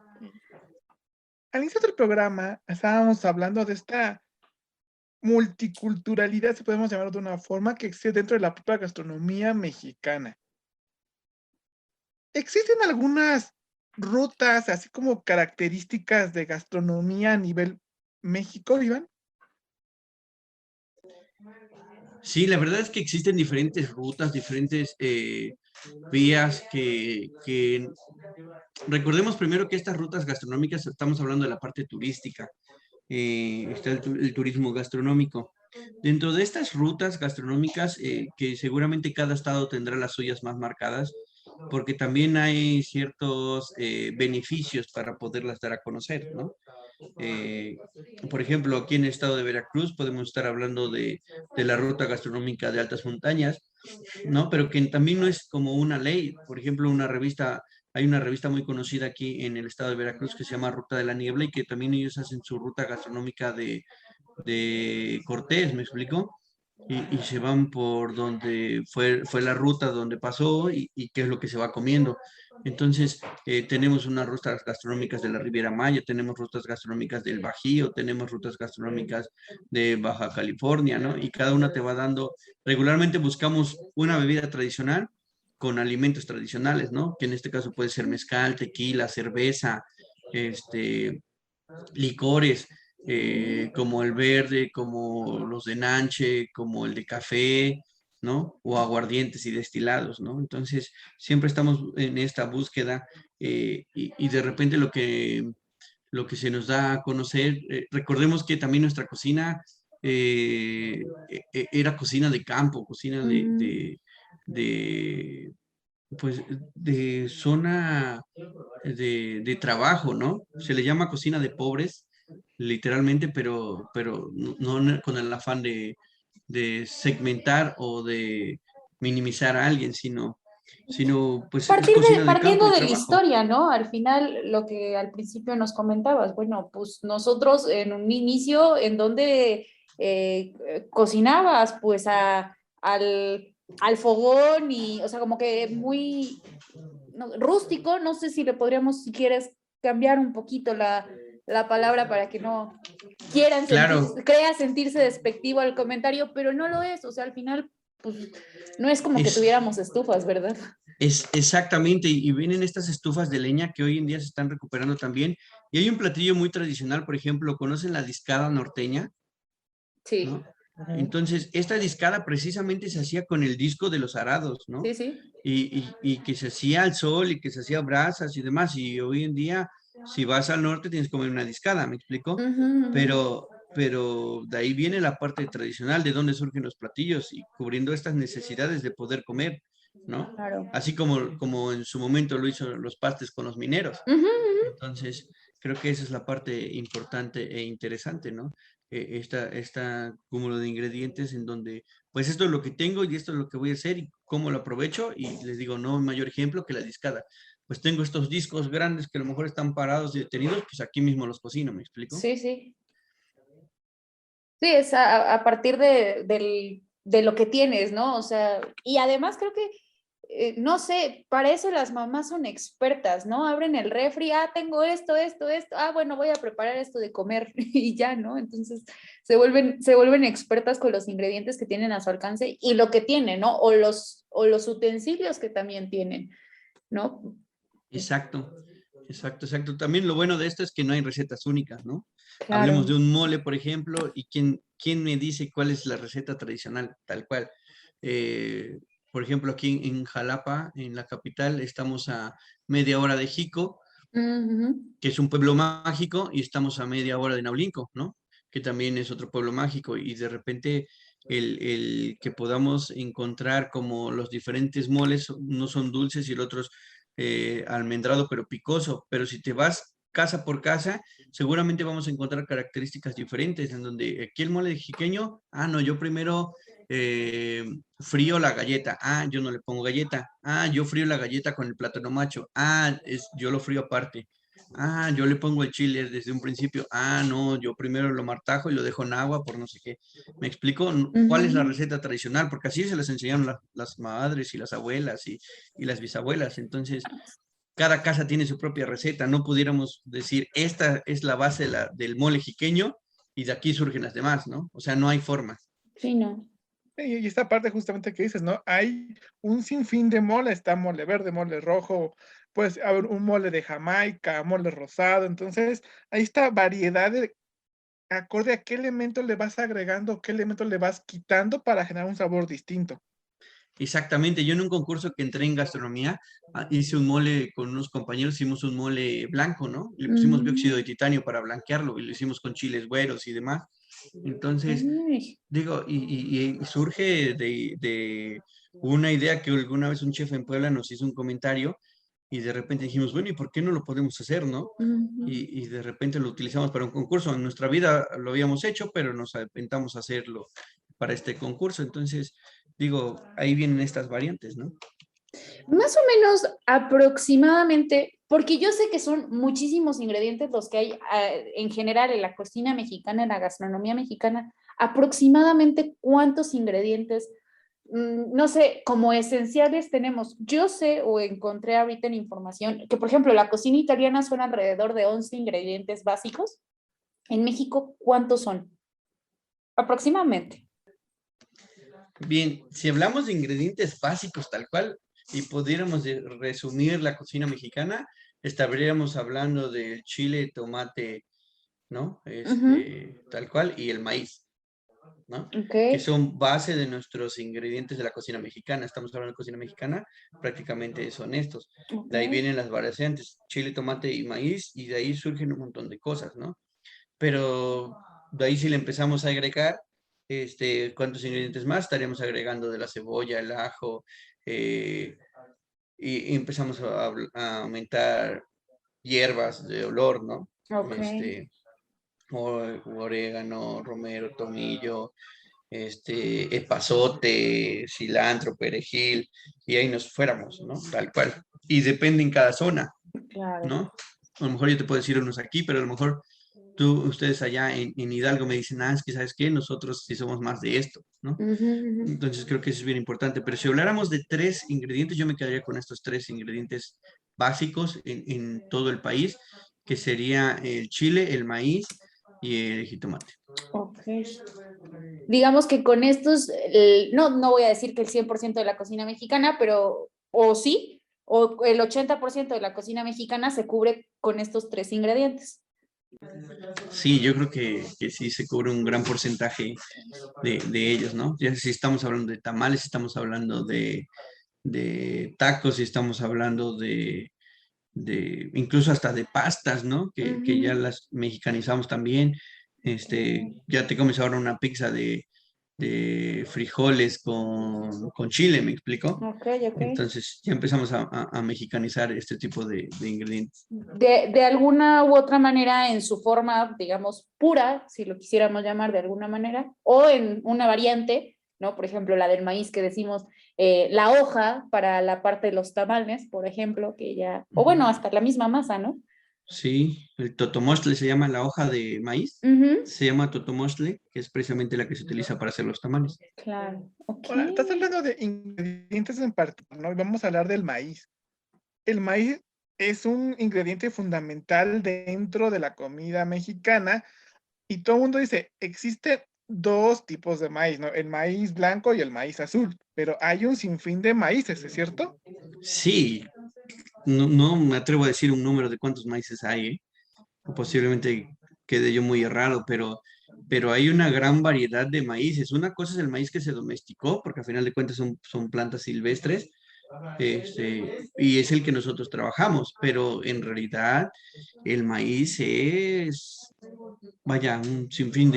Al inicio del programa estábamos hablando de esta multiculturalidad, si podemos llamarlo de una forma, que existe dentro de la propia gastronomía mexicana. ¿Existen algunas rutas, así como características de gastronomía a nivel México, Iván? Sí, la verdad es que existen diferentes rutas, diferentes vías que recordemos primero que estas rutas gastronómicas, estamos hablando de la parte turística, está el turismo gastronómico. Dentro de estas rutas gastronómicas, que seguramente cada estado tendrá las suyas más marcadas, porque también hay ciertos beneficios para poderlas dar a conocer, ¿no? Eh, por ejemplo, aquí en el estado de Veracruz podemos estar hablando de la ruta gastronómica de altas montañas, ¿no? Pero que también no es como una ley. Por ejemplo, hay una revista muy conocida aquí en el estado de Veracruz que se llama Ruta de la Niebla y que también ellos hacen su ruta gastronómica de Cortés, ¿me explico? Y se van por donde fue la ruta donde pasó y qué es lo que se va comiendo. Entonces, tenemos unas rutas gastronómicas de la Riviera Maya, tenemos rutas gastronómicas del Bajío, tenemos rutas gastronómicas de Baja California, ¿no? Y cada una te va dando, regularmente buscamos una bebida tradicional con alimentos tradicionales, ¿no? Que en este caso puede ser mezcal, tequila, cerveza, licores, como el verde, como los de nanche, como el de café, ¿no? O aguardientes y destilados, ¿no? Entonces, siempre estamos en esta búsqueda y de repente lo que se nos da a conocer, recordemos que también nuestra cocina era cocina de campo, cocina de, pues, de zona de trabajo, ¿no? Se le llama cocina de pobres, literalmente, pero no con el afán de segmentar o de minimizar a alguien, sino pues es cocina de campo Partiendo y de la trabajo. historia, ¿no? Al final, lo que al principio nos comentabas, bueno, pues nosotros en un inicio, en donde cocinabas, pues al fogón y, o sea, como que muy rústico, no sé si le podríamos, si quieres, cambiar un poquito la palabra para que no quieran Claro, crea sentirse despectivo al comentario, pero no lo es, o sea, al final, pues no es como que es, tuviéramos estufas, ¿verdad? es exactamente, y vienen estas estufas de leña que hoy en día se están recuperando también. Y hay un platillo muy tradicional, por ejemplo, ¿conocen la discada norteña? Sí, ¿No? Entonces, esta discada precisamente se hacía con el disco de los arados, ¿no? sí, sí. Y que se hacía al sol y que se hacía brasas y demás. Y hoy en día, si vas al norte, tienes que comer una discada, ¿me explico? Ujú, ujú. Pero de ahí viene la parte tradicional, de dónde surgen los platillos y cubriendo estas necesidades de poder comer, ¿no? Claro. Así como en su momento lo hizo los pastes con los mineros. Ujú, ujú. Entonces, creo que esa es la parte importante e interesante, ¿no? Esta cúmulo de ingredientes en donde, pues esto es lo que tengo y esto es lo que voy a hacer y cómo lo aprovecho. Y les digo, no hay mayor ejemplo que la discada. Pues tengo estos discos grandes que a lo mejor están parados y detenidos, pues aquí mismo los cocino, ¿me explico? Sí, sí. Sí, es a partir de lo que tienes, ¿no? O sea, y además creo que, no sé, para eso las mamás son expertas, ¿no? Abren el refri, tengo esto, bueno, voy a preparar esto de comer y ya, ¿no? Entonces se vuelven expertas con los ingredientes que tienen a su alcance y lo que tienen, ¿no? O los utensilios que también tienen, ¿no? Exacto, exacto. También lo bueno de esto es que no hay recetas únicas, ¿no? Hablemos Claro. de un mole, por ejemplo, y quién me dice cuál es la receta tradicional, tal cual. Eh, por ejemplo, aquí en Jalapa, en la capital, estamos a media hora de Jico, Ujú. que es un pueblo mágico, y estamos a media hora de Naulinco, ¿no? Que también es otro pueblo mágico, y de repente el que podamos encontrar como los diferentes moles, unos son dulces y el otro es almendrado pero picoso, pero si te vas casa por casa, seguramente vamos a encontrar características diferentes, en donde aquí el mole jiqueño, no, yo primero eh, frío la galleta, yo no le pongo galleta, yo frío la galleta con el plátano macho, yo lo frío aparte. Yo le pongo el chile desde un principio. No, yo primero lo martajo y lo dejo en agua por no sé qué. ¿Me explico? ¿Cuál es la Ujú. receta tradicional? Porque así se les enseñaron las madres y las abuelas y las bisabuelas. Entonces, cada casa tiene su propia receta. No pudiéramos decir, esta es la base del mole jiqueño y de aquí surgen las demás, ¿no? O sea, no hay forma. Sí, no. Y esta parte justamente que dices, ¿no? Hay un sinfín de mole, está mole verde, mole rojo, pues haber un mole de Jamaica, mole rosado, entonces hay esta variedad de acorde a qué elemento le vas agregando, qué elemento le vas quitando para generar un sabor distinto. Exactamente, yo en un concurso que entré en gastronomía, hice un mole con unos compañeros, hicimos un mole blanco, ¿no? Le pusimos dióxido de Mm. titanio para blanquearlo y lo hicimos con chiles güeros y demás. Entonces, Uy. digo, y surge de una idea que alguna vez un chef en Puebla nos hizo un comentario y de repente dijimos, bueno, ¿y por qué no lo podemos hacer, no? Ujú. Y de repente lo utilizamos para un concurso. En nuestra vida lo habíamos hecho, pero nos aventamos a hacerlo para este concurso. Entonces, digo, ahí vienen estas variantes, ¿no? Más o menos aproximadamente, porque yo sé que son muchísimos ingredientes los que hay en general en la cocina mexicana, en la gastronomía mexicana, aproximadamente cuántos ingredientes, no sé, como esenciales tenemos. Yo sé o encontré ahorita en información que, por ejemplo, la cocina italiana son alrededor de 11 ingredientes básicos. En México, ¿cuántos son? Aproximadamente. Bien, si hablamos de ingredientes básicos tal cual y pudiéramos resumir la cocina mexicana, estaríamos hablando del chile, tomate, ¿no? Ujú. Tal cual, y el maíz, ¿no? Ok. Que son base de nuestros ingredientes de la cocina mexicana. Estamos hablando de cocina mexicana, prácticamente son estos. Ok. De ahí vienen las variantes, chile, tomate y maíz, y de ahí surgen un montón de cosas, ¿no? Pero de ahí si le empezamos a agregar, ¿cuántos ingredientes más? Estaríamos agregando de la cebolla, el ajo, eh, y empezamos a aumentar hierbas de olor, ¿no? Ok. Orégano, romero, tomillo, epazote, cilantro, perejil, y ahí nos fuéramos, ¿no? Tal cual. Y depende en cada zona, Claro. ¿no? A lo mejor yo te puedo decir unos aquí, pero a lo mejor ustedes allá en Hidalgo me dicen, es que sabes qué, nosotros sí somos más de esto, ¿no? Ujú, ujú. Entonces creo que eso es bien importante. Pero si habláramos de 3 ingredientes, yo me quedaría con estos 3 ingredientes básicos en todo el país, que sería el chile, el maíz y el jitomate. Ok. Digamos que con estos, no voy a decir que el 100% de la cocina mexicana, pero o sí, o el 80% de la cocina mexicana se cubre con estos 3 ingredientes. Sí, yo creo que sí se cubre un gran porcentaje de ellos, ¿no? Ya si estamos hablando de tamales, si estamos hablando de tacos, si estamos hablando incluso hasta de pastas, ¿no? Que ya Ujú. las mexicanizamos también. Ya te comes ahora una pizza de frijoles con chile, ¿me explico? Ok, ok. Entonces ya empezamos a mexicanizar este tipo de ingredientes. De alguna u otra manera, en su forma, digamos, pura, si lo quisiéramos llamar de alguna manera, o en una variante, ¿no? Por ejemplo, la del maíz que decimos, la hoja para la parte de los tamales, por ejemplo, que ya, o bueno, hasta la misma masa, ¿no? Sí, el totomostle se llama la hoja de maíz, Ujú. se llama totomostle, que es precisamente la que se utiliza para hacer los tamales. Claro, ok. Ahora, estás hablando de ingredientes en particular, ¿no? Y vamos a hablar del maíz. El maíz es un ingrediente fundamental dentro de la comida mexicana y todo el mundo dice, existen dos tipos de maíz, ¿no? El maíz blanco y el maíz azul, pero hay un sinfín de maíces, ¿es cierto? Sí, no me atrevo a decir un número de cuántos maíces hay, ¿eh? O posiblemente quede yo muy errado, pero hay una gran variedad de maíces. Una cosa es el maíz que se domesticó, porque al final de cuentas son plantas silvestres, y es el que nosotros trabajamos, pero en realidad el maíz es, vaya, un sinfín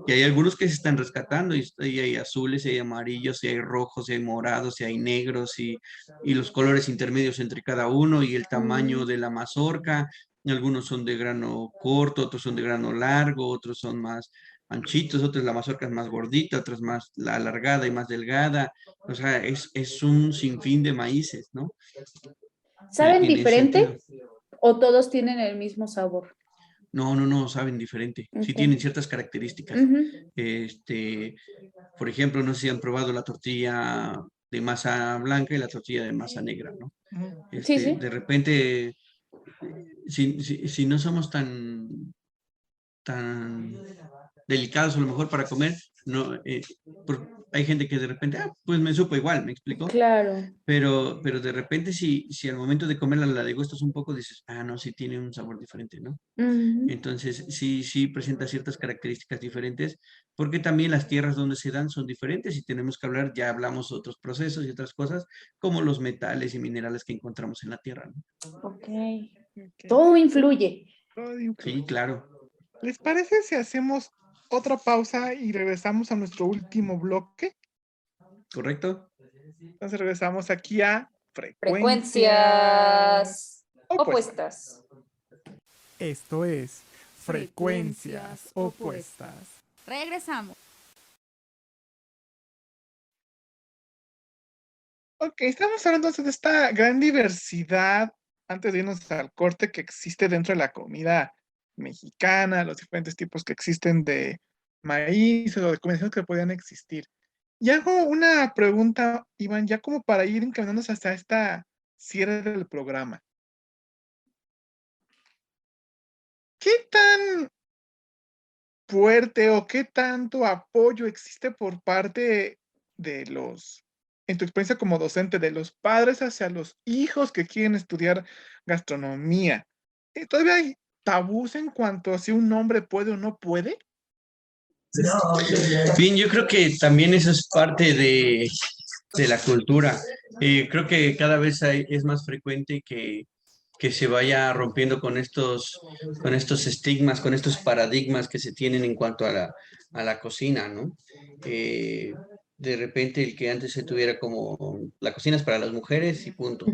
y hay algunos que se están rescatando, y hay azules, y hay amarillos, y hay rojos, y hay morados, y hay negros, y los colores intermedios entre cada uno, y el tamaño de la mazorca. Algunos son de grano corto, otros son de grano largo, otros son más anchitos, otros la mazorca es más gordita, otras más la alargada y más delgada. O sea, es un sinfín de maíces, ¿no? ¿Saben En ese sentido. diferente o todos tienen el mismo sabor? No, saben diferente. Sí Ok. tienen ciertas características. Ujú. Este, por ejemplo, no sé si han probado la tortilla de masa blanca y la tortilla de masa negra, ¿no? Ujú. Sí, sí. De repente, si no somos tan delicados a lo mejor para comer, no, hay gente que de repente, pues me supo igual, ¿me explico? Claro. Pero de repente si al momento de comerla la degustas un poco, dices, no, sí tiene un sabor diferente, ¿no? Ujú. Entonces, sí presenta ciertas características diferentes, porque también las tierras donde se dan son diferentes y tenemos que hablar, ya hablamos de otros procesos y otras cosas, como los metales y minerales que encontramos en la tierra, ¿no? Ok. Ok. Todo influye. Todo Sí, influye. claro, ¿Les parece si hacemos otra pausa y regresamos a nuestro último bloque? ¿correcto? Entonces regresamos aquí a frecuencias Frecuencias opuestas. opuestas. Esto es Frecuencias Opuestas. Regresamos. Ok, estamos hablando entonces de esta gran diversidad, antes de irnos al corte, que existe dentro de la comida mexicana, los diferentes tipos que existen de maíz o de combinaciones que podían existir. Y hago una pregunta, Iván, ya como para ir encaminándonos hasta esta cierre del programa. ¿Qué tan fuerte o qué tanto apoyo existe por parte de los, en tu experiencia como docente, de los padres hacia los hijos que quieren estudiar gastronomía? ¿Todavía hay tabús en cuanto a si un hombre puede o no puede? Bien, yo creo que también eso es parte de la cultura. Creo que cada vez es más frecuente que se vaya rompiendo con estos estigmas, con estos paradigmas que se tienen en cuanto a la cocina, ¿no? Eh, de repente el que antes se tuviera como la cocina es para las mujeres y punto.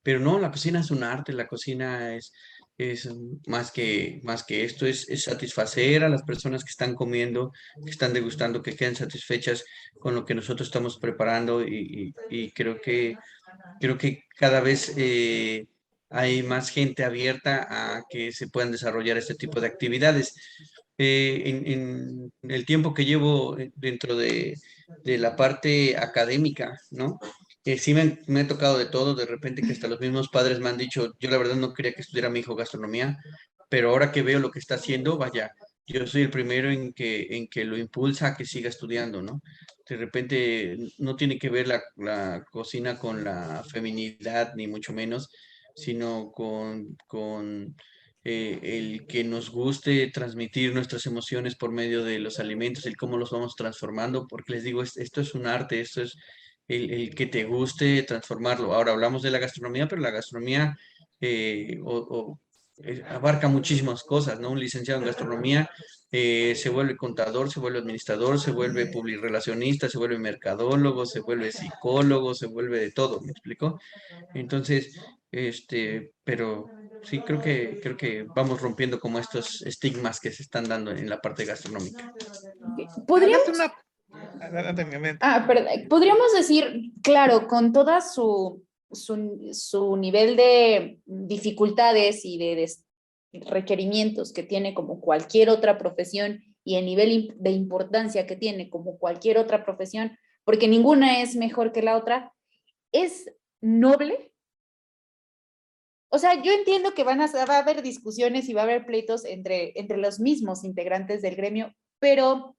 Pero no, la cocina es un arte, la cocina es más que esto, es satisfacer a las personas que están comiendo, que están degustando, que queden satisfechas con lo que nosotros estamos preparando y creo que cada vez hay más gente abierta a que se puedan desarrollar este tipo de actividades. En el tiempo que llevo dentro de la parte académica, ¿no? Sí me ha tocado de todo, de repente que hasta los mismos padres me han dicho, yo la verdad no quería que estudiara mi hijo gastronomía, pero ahora que veo lo que está haciendo, vaya, yo soy el primero en que lo impulsa a que siga estudiando, ¿no? De repente no tiene que ver la cocina con la feminidad, ni mucho menos, sino con el que nos guste transmitir nuestras emociones por medio de los alimentos, el cómo los vamos transformando, porque les digo, esto es un arte, esto es el que te guste transformarlo. Ahora hablamos de la gastronomía, pero la gastronomía abarca muchísimas cosas, ¿no? Un licenciado en gastronomía se vuelve contador, se vuelve administrador, se vuelve publirelacionista, se vuelve mercadólogo, se vuelve psicólogo, se vuelve de todo, ¿me explico? Entonces, pero sí, creo que vamos rompiendo como estos estigmas que se están dando en la parte gastronómica. Hablaste Podríamos, una... Adelante, mi mente. perdón, podríamos decir, claro, con toda su nivel de dificultades y de requerimientos que tiene como cualquier otra profesión y el nivel de importancia que tiene como cualquier otra profesión, porque ninguna es mejor que la otra, es noble. O sea, yo entiendo que va a haber discusiones y va a haber pleitos entre los mismos integrantes del gremio, pero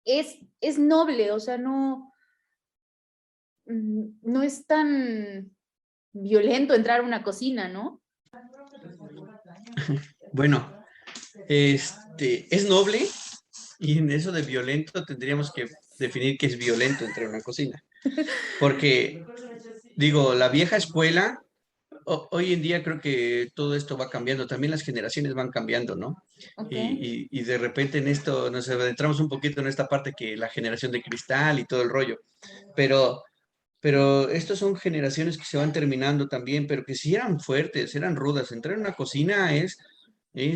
es noble, o sea, no es tan violento entrar a una cocina, ¿no? Bueno, es noble y en eso de violento tendríamos que definir qué es violento entre una cocina. Porque, digo, la vieja escuela, hoy en día creo que todo esto va cambiando, también las generaciones van cambiando, ¿no? Okay. Y de repente en esto nos adentramos un poquito en esta parte que la generación de cristal y todo el rollo, pero, pero estas son generaciones que se van terminando también, pero que sí eran fuertes, eran rudas. Entrar en una cocina es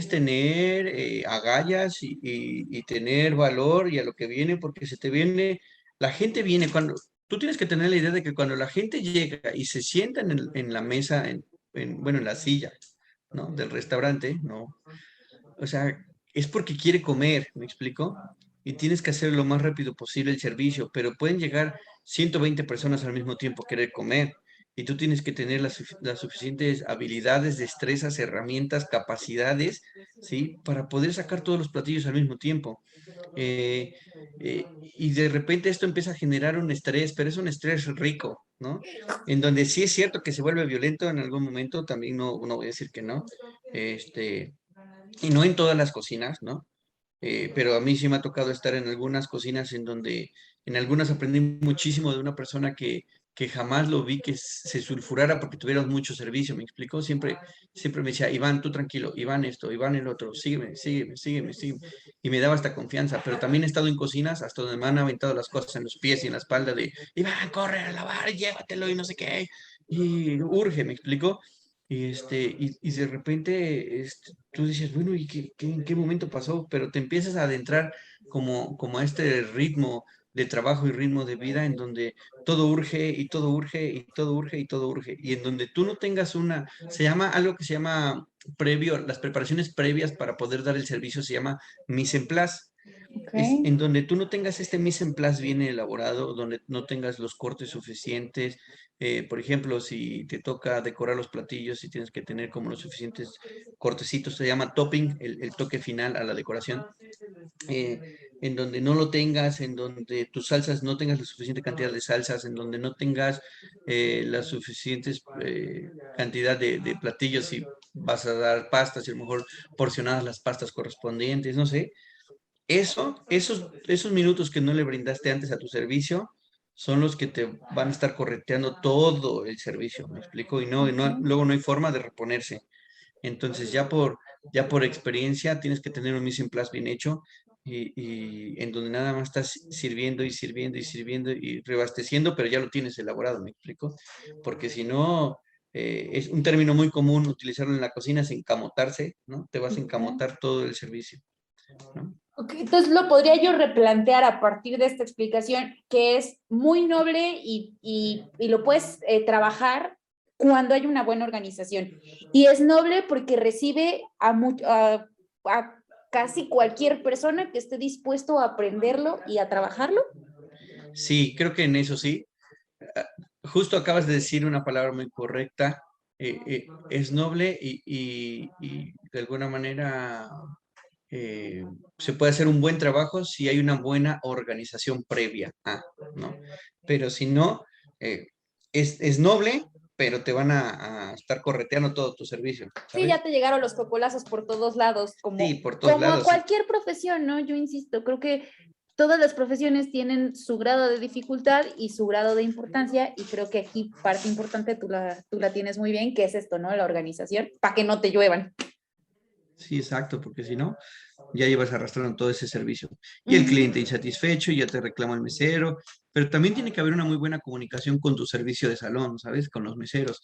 tener agallas y tener valor y a lo que viene, porque se te viene, la gente viene cuando, tú tienes que tener la idea de que cuando la gente llega y se sienta en la mesa, bueno, en la silla, ¿no? Del restaurante, ¿no? O sea, es porque quiere comer, ¿me explico? Y tienes que hacer lo más rápido posible el servicio, pero pueden llegar 120 personas al mismo tiempo a querer comer. Y tú tienes que tener las suficientes habilidades, destrezas, herramientas, capacidades, ¿sí? Para poder sacar todos los platillos al mismo tiempo. Eh, y de repente esto empieza a generar un estrés, pero es un estrés rico, ¿no? En donde sí es cierto que se vuelve violento en algún momento, también no voy a decir que no. Este, y no en todas las cocinas, ¿no? Pero a mí sí me ha tocado estar en algunas cocinas en donde, en algunas aprendí muchísimo de una persona que jamás lo vi que se sulfurara porque tuvieron mucho servicio, ¿me explicó? Siempre me decía, Iván, tú tranquilo, Iván esto, Iván el otro, sígueme. Y me daba esta confianza, pero también he estado en cocinas hasta donde me han aventado las cosas en los pies y en la espalda de, Iván, corre a lavar, llévatelo y no sé qué. Y urge, ¿me explicó? Y de repente tú dices, bueno, ¿y en qué momento pasó? Pero te empiezas a adentrar como a este ritmo de trabajo y ritmo de vida en donde todo urge y todo urge y todo urge y todo urge. Y en donde tú no tengas se llama algo que se llama previo, las preparaciones previas para poder dar el servicio se llama mise en place. Es Okay. en donde tú no tengas este mise en place bien elaborado, donde no tengas los cortes suficientes. Por ejemplo, si te toca decorar los platillos y tienes que tener como los suficientes cortecitos, se llama topping, el toque final a la decoración. En donde no lo tengas, en donde tus salsas no tengas la suficiente cantidad de salsas, en donde no tengas la suficientes cantidad de platillos y vas a dar pastas y a lo mejor porcionadas las pastas correspondientes, no sé. Esos minutos que no le brindaste antes a tu servicio son los que te van a estar correteando todo el servicio, ¿me explico? Luego no hay forma de reponerse. Entonces ya por experiencia tienes que tener un mise en place bien hecho y en donde nada más estás sirviendo y sirviendo y sirviendo y reabasteciendo, pero ya lo tienes elaborado, ¿me explico? Porque si no, es un término muy común utilizarlo en la cocina, es encamotarse, ¿no? Te vas a encamotar todo el servicio, ¿no? Ok, entonces lo podría yo replantear a partir de esta explicación, que es muy noble y lo puedes trabajar cuando hay una buena organización. Y es noble porque recibe a casi cualquier persona que esté dispuesto a aprenderlo y a trabajarlo. Sí, creo que en eso sí. Ah, justo acabas de decir una palabra muy correcta. Es noble y de alguna manera se puede hacer un buen trabajo si hay una buena organización previa, ¿no? Pero si no, eh, es noble, pero te van a estar correteando todo tu servicio, Sí, ¿sabes? ya te llegaron los cocolazos por todos lados, Sí, como, por todos como a lados, sí. cualquier profesión, ¿no? Yo insisto, creo que todas las profesiones tienen su grado de dificultad y su grado de importancia, y creo que aquí parte importante tú la tienes muy bien, que es esto, ¿no? La organización, para que no te lluevan. Sí, exacto, porque si no, ya llevas arrastrando todo ese servicio. Y el Ujú. cliente insatisfecho, ya te reclama el mesero, pero también tiene que haber una muy buena comunicación con tu servicio de salón, ¿sabes? Con los meseros.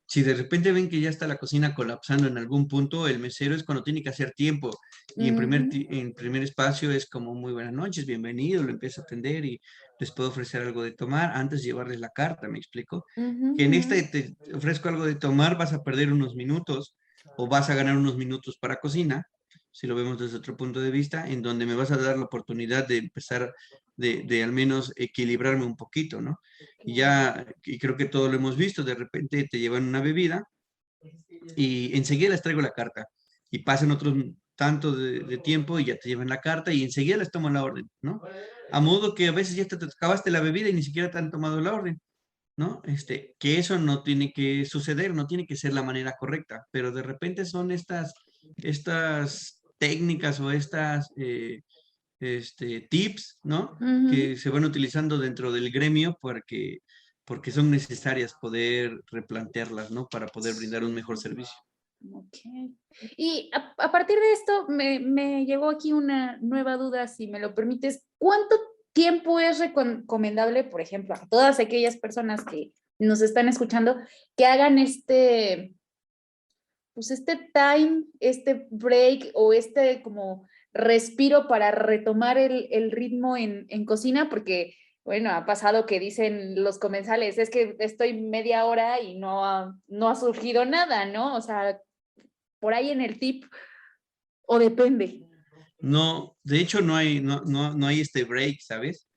Si de repente ven que ya está la cocina colapsando en algún punto, el mesero es cuando tiene que hacer tiempo. Y Ujú. en primer espacio es como muy buenas noches, bienvenido, lo empieza a atender y les puedo ofrecer algo de tomar antes de llevarles la carta, ¿me explico? Ujú, Que en ujú. esta te ofrezco algo de tomar, vas a perder unos minutos o vas a ganar unos minutos para cocina, si lo vemos desde otro punto de vista, en donde me vas a dar la oportunidad de empezar de al menos equilibrarme un poquito, ¿no? Y creo que todo lo hemos visto, de repente te llevan una bebida y enseguida les traigo la carta y pasan otros tanto de tiempo y ya te llevan la carta y enseguida les toman la orden, ¿no? A modo que a veces ya te acabaste la bebida y ni siquiera te han tomado la orden, ¿no? Que eso no tiene que suceder, no tiene que ser la manera correcta, pero de repente son estas técnicas o estas tips, ¿no? Ujú. Que se van utilizando dentro del gremio porque son necesarias poder replantearlas, ¿no? Para poder brindar un mejor servicio. Ok. Y a partir de esto me llegó aquí una nueva duda, si me lo permites. ¿Cuánto tiempo es recomendable, por ejemplo, a todas aquellas personas que nos están escuchando, que hagan pues este time, este break o este como respiro para retomar el ritmo en cocina? Porque, bueno, ha pasado que dicen los comensales, es que estoy media hora y no ha surgido nada, ¿no? O sea, por ahí en el tip, o depende. No, de hecho no hay este break, ¿sabes?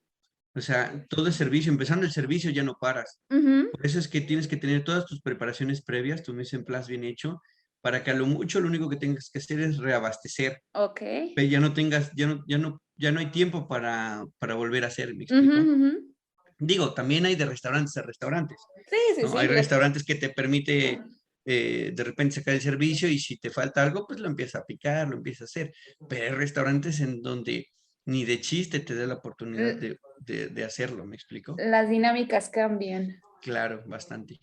O sea, todo es servicio, empezando el servicio ya no paras. Ujú. Por eso es que tienes que tener todas tus preparaciones previas, tu mise en place bien hecho, para que a lo mucho lo único que tengas que hacer es reabastecer. Ok. Pero ya no tengas, ya no hay tiempo para volver a hacer, ¿me Ujú, explico? ujú. Digo, también hay de restaurantes a restaurantes, Sí, sí, ¿no? sí, Hay digo. restaurantes que te permite de repente sacar el servicio y si te falta algo, pues lo empieza a picar, lo empieza a hacer. Pero hay restaurantes en donde ni de chiste te da la oportunidad l- de hacerlo, ¿me explico? las dinámicas cambian. Claro, bastante.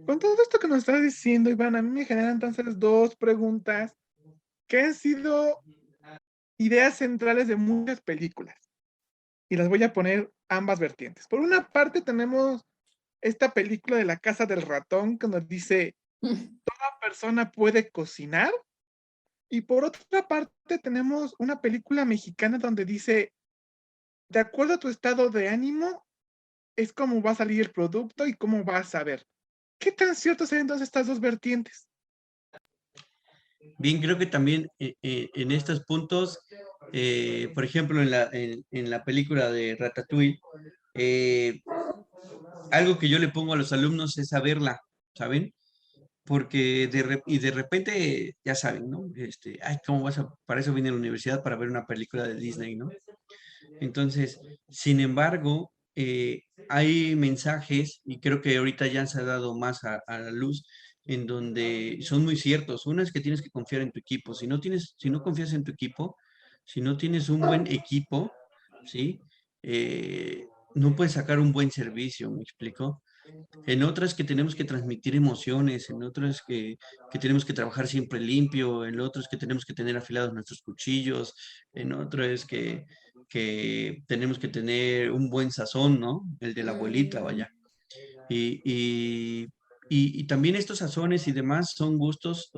Con todo esto que nos estás diciendo, Iván, a mí me generan entonces dos preguntas que han sido ideas centrales de muchas películas. Y las voy a poner ambas vertientes. Por una parte tenemos esta película de La Casa del Ratón que nos dice, ¿una persona puede cocinar? Y por otra parte tenemos una película mexicana donde dice, de acuerdo a tu estado de ánimo, es cómo va a salir el producto y cómo vas a ver. ¿Qué tan ciertos son entonces estas dos vertientes? Bien, creo que también en estos puntos, por ejemplo, en la película de Ratatouille, eh, algo que yo le pongo a los alumnos es saberla, ¿saben? Porque de repente, ya saben, ¿no? Ay, ¿cómo vas a, para eso vine a la universidad, para ver una película de Disney, ¿no? Entonces, sin embargo, hay mensajes, y creo que ahorita ya se ha dado más a la luz, en donde son muy ciertos. Una es que tienes que confiar en tu equipo. Si no confías en tu equipo, si no tienes un buen equipo, ¿sí? No puedes sacar un buen servicio, ¿me explico? En otras que tenemos que transmitir emociones, en otras que tenemos que trabajar siempre limpio, en otras que tenemos que tener afilados nuestros cuchillos, en otras que tenemos que tener un buen sazón, ¿no? El de la abuelita, vaya. Y, y, y también estos sazones y demás son gustos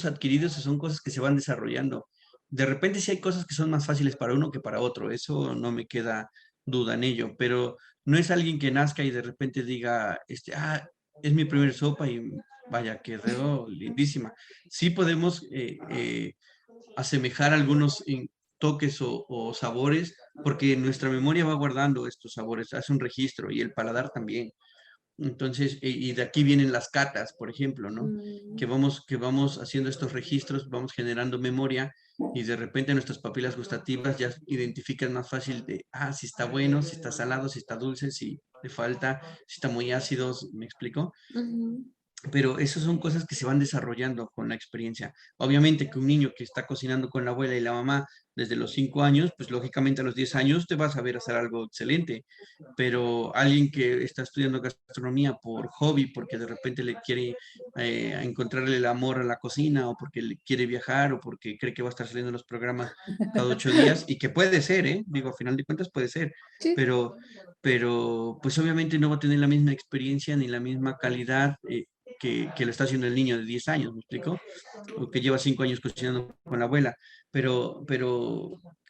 adquiridos y son cosas que se van desarrollando. De repente sí hay cosas que son más fáciles para uno que para otro, eso no me queda duda en ello, pero no es alguien que nazca y de repente diga, es mi primer sopa y vaya, quedó lindísima. Sí podemos asemejar algunos toques o sabores, porque nuestra memoria va guardando estos sabores, hace un registro y el paladar también. Entonces, y de aquí vienen las catas, por ejemplo, ¿no? Que vamos haciendo estos registros, vamos generando memoria y de repente nuestras papilas gustativas ya identifican más fácil de, si está bueno, si está salado, si está dulce, si le falta, si está muy ácido, ¿me explico? Ujú. Pero esas son cosas que se van desarrollando con la experiencia. Obviamente que un niño que está cocinando con la abuela y la mamá desde los 5 años, pues lógicamente a los 10 años te vas a ver hacer algo excelente. Pero alguien que está estudiando gastronomía por hobby, porque de repente le quiere encontrarle el amor a la cocina, o porque le quiere viajar, o porque cree que va a estar saliendo en los programas cada 8 días, y que puede ser, ¿eh? Digo, a final de cuentas puede ser, Sí. pero pues obviamente no va a tener la misma experiencia ni la misma calidad que lo está haciendo el niño de 10 años, ¿me explico? O que lleva 5 años cocinando con la abuela, pero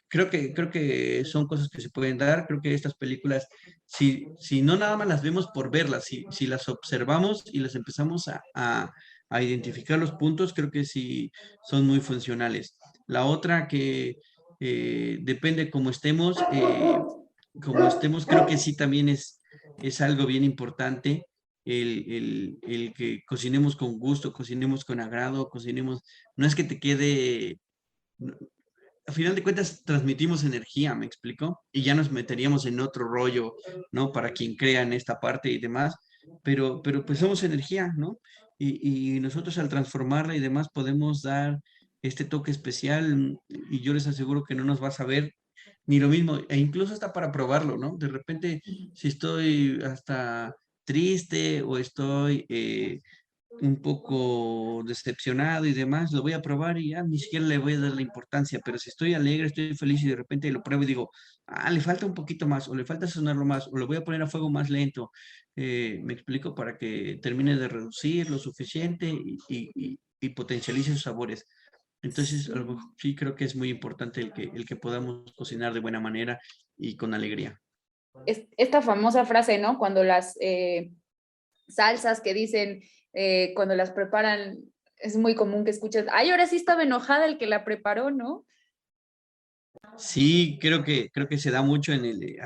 creo que son cosas que se pueden dar, creo que estas películas, si no nada más las vemos por verlas, si las observamos y las empezamos a identificar los puntos, creo que sí son muy funcionales. La otra que depende como estemos, creo que sí también es algo bien importante el que cocinemos con gusto, cocinemos con agrado, cocinemos, no es que te quede, a final de cuentas transmitimos energía, ¿me explico? Y ya nos meteríamos en otro rollo, ¿no? Para quien crea en esta parte y demás, pero pues somos energía, ¿no? Y nosotros al transformarla y demás podemos dar este toque especial y yo les aseguro que no nos vas a ver ni lo mismo, e incluso hasta para probarlo, ¿no? De repente, si estoy hasta triste o estoy un poco decepcionado y demás, lo voy a probar y ya ni siquiera le voy a dar la importancia, pero si estoy alegre, estoy feliz y de repente lo pruebo y digo, le falta un poquito más, o le falta sonarlo más, o lo voy a poner a fuego más lento, me explico, para que termine de reducir lo suficiente y potencialice sus sabores. Entonces, Sí. sí creo que es muy importante el que podamos cocinar de buena manera y con alegría. Esta famosa frase, ¿no? Cuando las salsas que dicen, cuando las preparan, es muy común que escuches, ay, ahora sí estaba enojada el que la preparó, ¿no? Sí, creo que se da mucho en que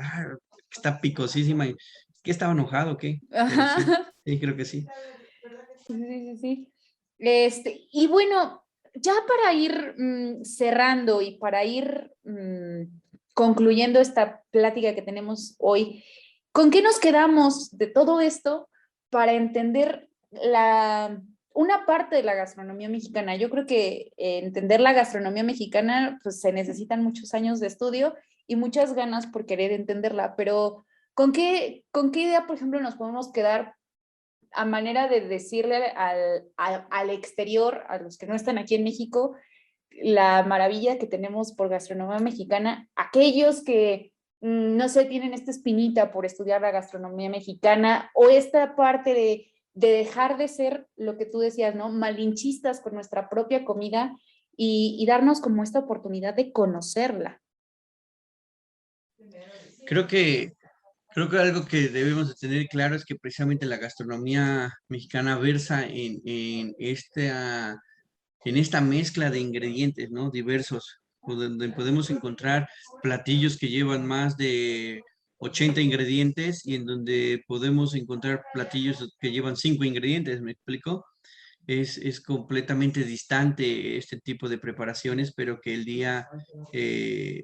está picosísima y que estaba enojado, ¿o qué? Pero sí, Ajá. sí, creo que sí. Sí, sí, sí, sí. Y bueno, ya para ir cerrando y para ir concluyendo esta plática que tenemos hoy, ¿con qué nos quedamos de todo esto para entender una parte de la gastronomía mexicana? Yo creo que entender la gastronomía mexicana, pues se necesitan muchos años de estudio y muchas ganas por querer entenderla, pero ¿con qué idea, por ejemplo, nos podemos quedar a manera de decirle al exterior, a los que no están aquí en México, la maravilla que tenemos por gastronomía mexicana, aquellos que, no sé, tienen esta espinita por estudiar la gastronomía mexicana o esta parte de dejar de ser lo que tú decías, ¿no? Malinchistas con nuestra propia comida y darnos como esta oportunidad de conocerla. Creo que, creo que algo que debemos de tener claro es que precisamente la gastronomía mexicana versa en esta mezcla de ingredientes, ¿no? Diversos, donde podemos encontrar platillos que llevan más de 80 ingredientes y en donde podemos encontrar platillos que llevan 5 ingredientes, ¿me explico? es completamente distante este tipo de preparaciones, pero que el día,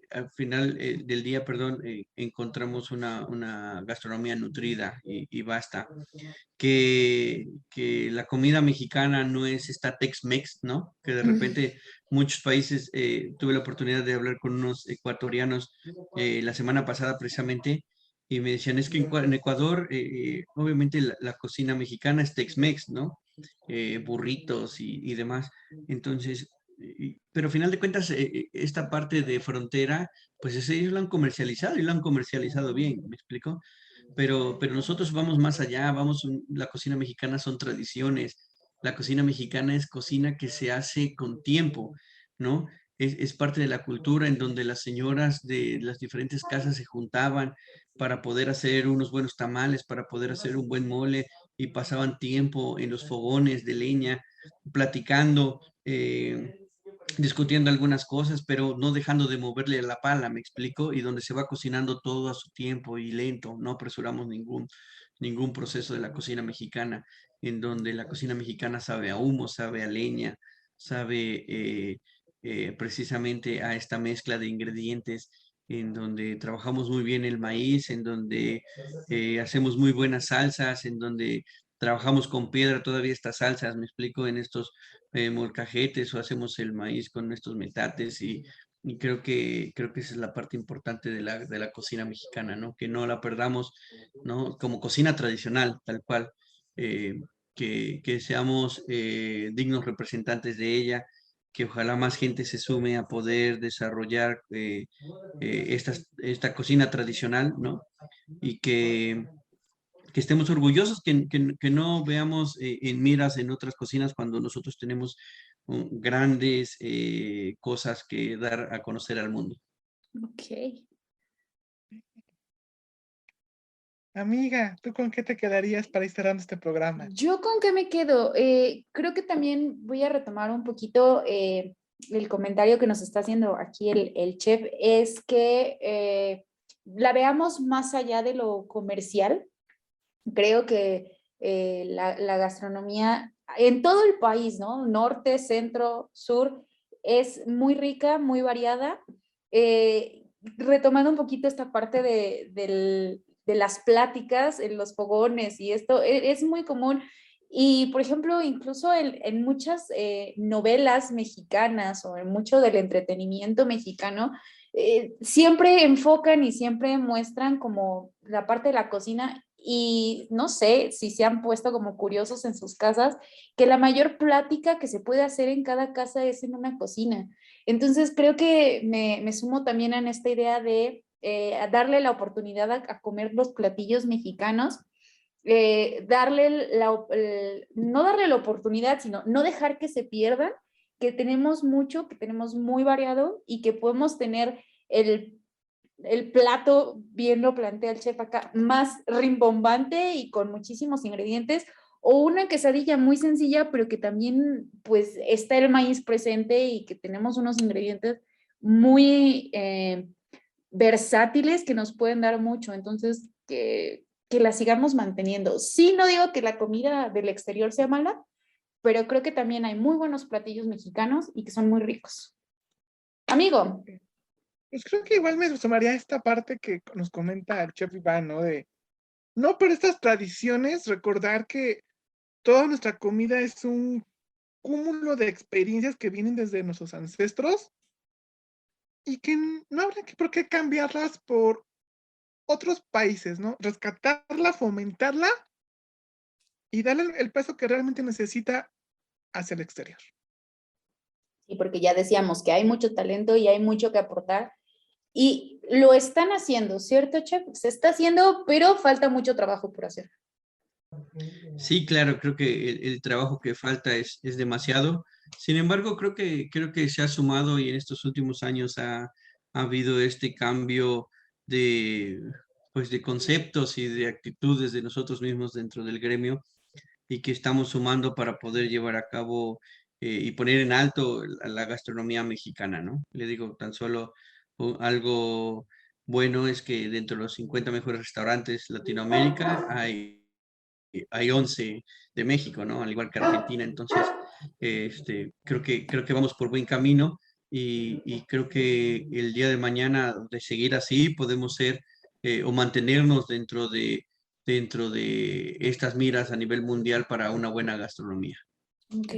al final del día, perdón, encontramos una gastronomía nutrida y basta. Que la comida mexicana no es esta Tex-Mex, ¿no? Que de repente muchos países, tuve la oportunidad de hablar con unos ecuatorianos la semana pasada precisamente, y me decían, es que en Ecuador, obviamente la cocina mexicana es Tex-Mex, ¿no? Burritos y demás. Entonces, pero a final de cuentas, esta parte de frontera, pues ellos lo han comercializado y lo han comercializado bien, ¿me explico? Pero nosotros vamos más allá, la cocina mexicana son tradiciones, la cocina mexicana es cocina que se hace con tiempo, ¿no? Es parte de la cultura en donde las señoras de las diferentes casas se juntaban para poder hacer unos buenos tamales, para poder hacer un buen mole y pasaban tiempo en los fogones de leña platicando, discutiendo algunas cosas, pero no dejando de moverle la pala, me explico, y donde se va cocinando todo a su tiempo y lento, no apresuramos ningún proceso de la cocina mexicana, en donde la cocina mexicana sabe a humo, sabe a leña, sabe precisamente a esta mezcla de ingredientes, en donde trabajamos muy bien el maíz, en donde hacemos muy buenas salsas, en donde trabajamos con piedra todavía estas salsas, me explico, en estos molcajetes o hacemos el maíz con estos metates y creo que esa es la parte importante de la cocina mexicana, ¿no? Que no la perdamos, ¿no? Como cocina tradicional, tal cual, eh, que seamos dignos representantes de ella, que ojalá más gente se sume a poder desarrollar esta cocina tradicional, ¿no? Y que estemos orgullosos, que no veamos en miras en otras cocinas cuando nosotros tenemos grandes cosas que dar a conocer al mundo. Ok. Amiga, ¿tú con qué te quedarías para ir cerrando este programa? ¿Yo con qué me quedo? Creo que también voy a retomar un poquito el comentario que nos está haciendo aquí el chef, es que la veamos más allá de lo comercial. Creo que la gastronomía en todo el país, ¿no? Norte, centro, sur, es muy rica, muy variada. Retomando un poquito esta parte de las pláticas en los fogones y esto, es muy común. Y, por ejemplo, incluso en muchas novelas mexicanas o en mucho del entretenimiento mexicano, siempre enfocan y siempre muestran como la parte de la cocina y no sé si se han puesto como curiosos en sus casas, que la mayor plática que se puede hacer en cada casa es en una cocina. Entonces creo que me sumo también en esta idea de darle la oportunidad a comer los platillos mexicanos, no darle la oportunidad, sino no dejar que se pierdan, que tenemos mucho, que tenemos muy variado y que podemos tener el plato, bien lo plantea el chef acá, más rimbombante y con muchísimos ingredientes, o una quesadilla muy sencilla, pero que también pues está el maíz presente y que tenemos unos ingredientes muy versátiles que nos pueden dar mucho, entonces que la sigamos manteniendo. Sí, no digo que la comida del exterior sea mala, pero creo que también hay muy buenos platillos mexicanos y que son muy ricos. Amigo. Pues creo que igual me sumaría a esta parte que nos comenta el chef Iván, ¿no? No, pero estas tradiciones, recordar que toda nuestra comida es un cúmulo de experiencias que vienen desde nuestros ancestros y que no habría por qué cambiarlas por otros países, ¿no? Rescatarla, fomentarla y darle el peso que realmente necesita hacia el exterior. Sí, porque ya decíamos que hay mucho talento y hay mucho que aportar. Y lo están haciendo, ¿cierto, chef? Se está haciendo, pero falta mucho trabajo por hacer. Sí, claro, creo que el trabajo que falta es demasiado. Sin embargo, creo que se ha sumado y en estos últimos años ha habido este cambio de, pues, de conceptos y de actitudes de nosotros mismos dentro del gremio y que estamos sumando para poder llevar a cabo y poner en alto la gastronomía mexicana, ¿no? Le digo, tan solo algo bueno es que dentro de los 50 mejores restaurantes de Latinoamérica hay hay 11 de México, ¿no? Al igual que Argentina. Entonces, creo que vamos por buen camino y creo que el día de mañana, de seguir así, podemos ser o mantenernos dentro de estas miras a nivel mundial para una buena gastronomía. Ok.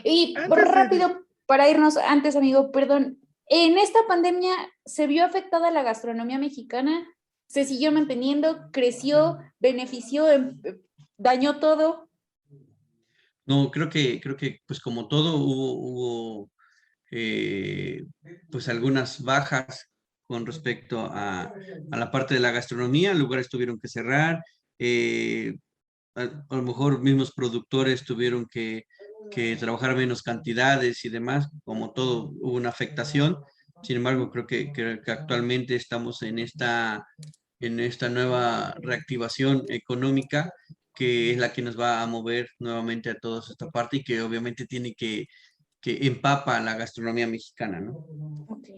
Y Antes rápido, para irnos antes, amigo, perdón, ¿en esta pandemia se vio afectada la gastronomía mexicana? ¿Se siguió manteniendo? ¿Creció? ¿Benefició? ¿Dañó todo? No, creo que pues como todo hubo eh, pues algunas bajas con respecto a la parte de la gastronomía, lugares tuvieron que cerrar, a lo mejor mismos productores tuvieron que trabajar menos cantidades y demás, como todo hubo una afectación. Sin embargo, creo que actualmente estamos en esta nueva reactivación económica que es la que nos va a mover nuevamente a toda esta parte y que obviamente tiene que empapa la gastronomía mexicana, ¿no? Ok.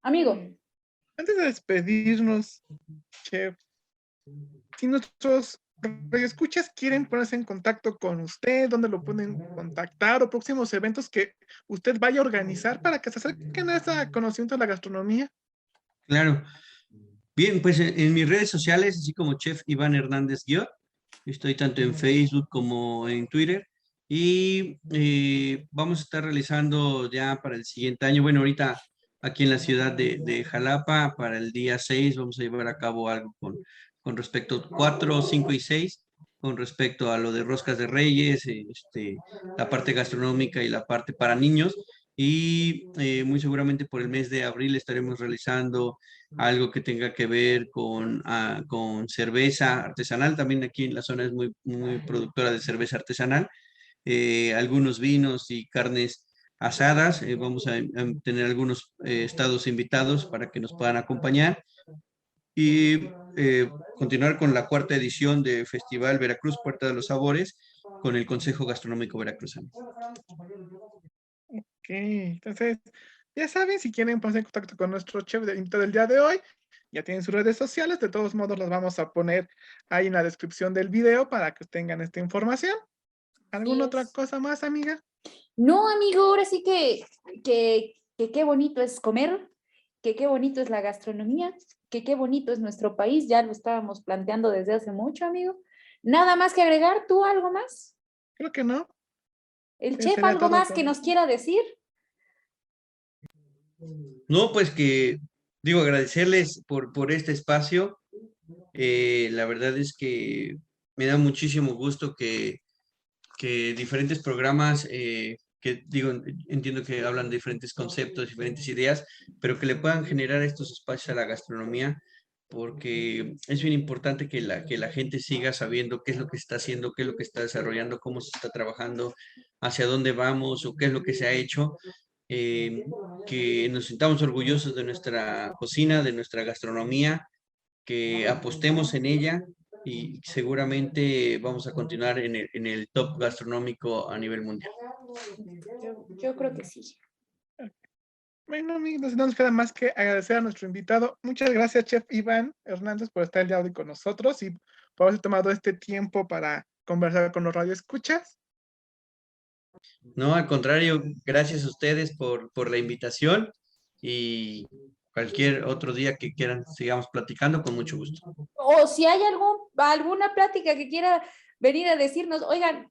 Amigo, de despedirnos, Chef, si nuestros escuchas quieren ponerse en contacto con usted, ¿dónde lo pueden contactar o próximos eventos que usted vaya a organizar para que se acerquen a ese conocimiento de la gastronomía? Claro. Bien, pues en mis redes sociales, así como Chef Iván Hernández Guiot, estoy tanto en Facebook como en Twitter y vamos a estar realizando ya para el siguiente año, bueno, ahorita aquí en la ciudad de Jalapa, para el día 6 vamos a llevar a cabo algo con respecto a 4, 5 y 6, con respecto a lo de roscas de reyes, la parte gastronómica y la parte para niños. Y muy seguramente por el mes de abril estaremos realizando algo que tenga que ver con cerveza artesanal. También aquí en la zona es muy, muy productora de cerveza artesanal. Algunos vinos y carnes asadas. Vamos a tener algunos estados invitados para que nos puedan acompañar. Y continuar con la 4ª edición de Festival Veracruz Puerta de los Sabores con el Consejo Gastronómico Veracruzano. Ok, entonces, ya saben, si quieren ponerse en contacto con nuestro chef de invitado del día de hoy, ya tienen sus redes sociales, de todos modos las vamos a poner ahí en la descripción del video para que tengan esta información. ¿Alguna otra cosa más, amiga? no, amigo, ahora sí que qué bonito es comer, que qué bonito es la gastronomía, que qué bonito es nuestro país, ya lo estábamos planteando desde hace mucho, amigo. Nada más que agregar, ¿tú algo más? Creo que no. ¿El Eso chef sería algo todo más que nos quiera decir? No, pues que digo, agradecerles por este espacio. La verdad es que me da muchísimo gusto que diferentes programas, que digo, entiendo que hablan de diferentes conceptos, diferentes ideas, pero que le puedan generar estos espacios a la gastronomía, porque es bien importante que la gente siga sabiendo qué es lo que está haciendo, qué es lo que está desarrollando, cómo se está trabajando, hacia dónde vamos o qué es lo que se ha hecho. Que nos sintamos orgullosos de nuestra cocina, de nuestra gastronomía, que apostemos en ella y seguramente vamos a continuar en el top gastronómico a nivel mundial. Yo creo que sí. Bueno, amigos, no nos queda más que agradecer a nuestro invitado. Muchas gracias, Chef Iván Hernández, por estar el día de hoy con nosotros y por haber tomado este tiempo para conversar con los radioescuchas. No, al contrario, gracias a ustedes por la invitación y cualquier otro día que quieran sigamos platicando, con mucho gusto. O si hay alguna plática que quiera venir a decirnos, oigan,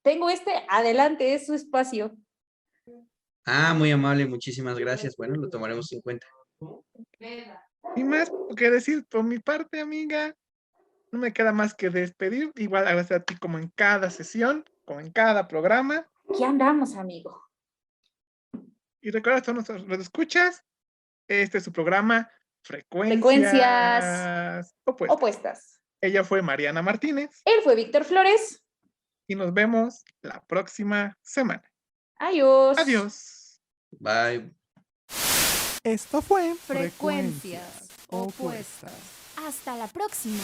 tengo adelante, es su espacio. Muy amable, muchísimas gracias. Bueno, lo tomaremos en cuenta. Y más que decir por mi parte, amiga, no me queda más que despedir. Igual agradecer a ti como en cada sesión, como en cada programa. Aquí andamos, amigo. Y recuerda a todos nuestros radioescuchas, este es su programa Frecuencias opuestas. Ella fue Mariana Martínez Él fue Víctor Flores. y nos vemos la próxima semana. Adiós. Adiós. Bye. Esto fue Frecuencias opuestas. Hasta la próxima.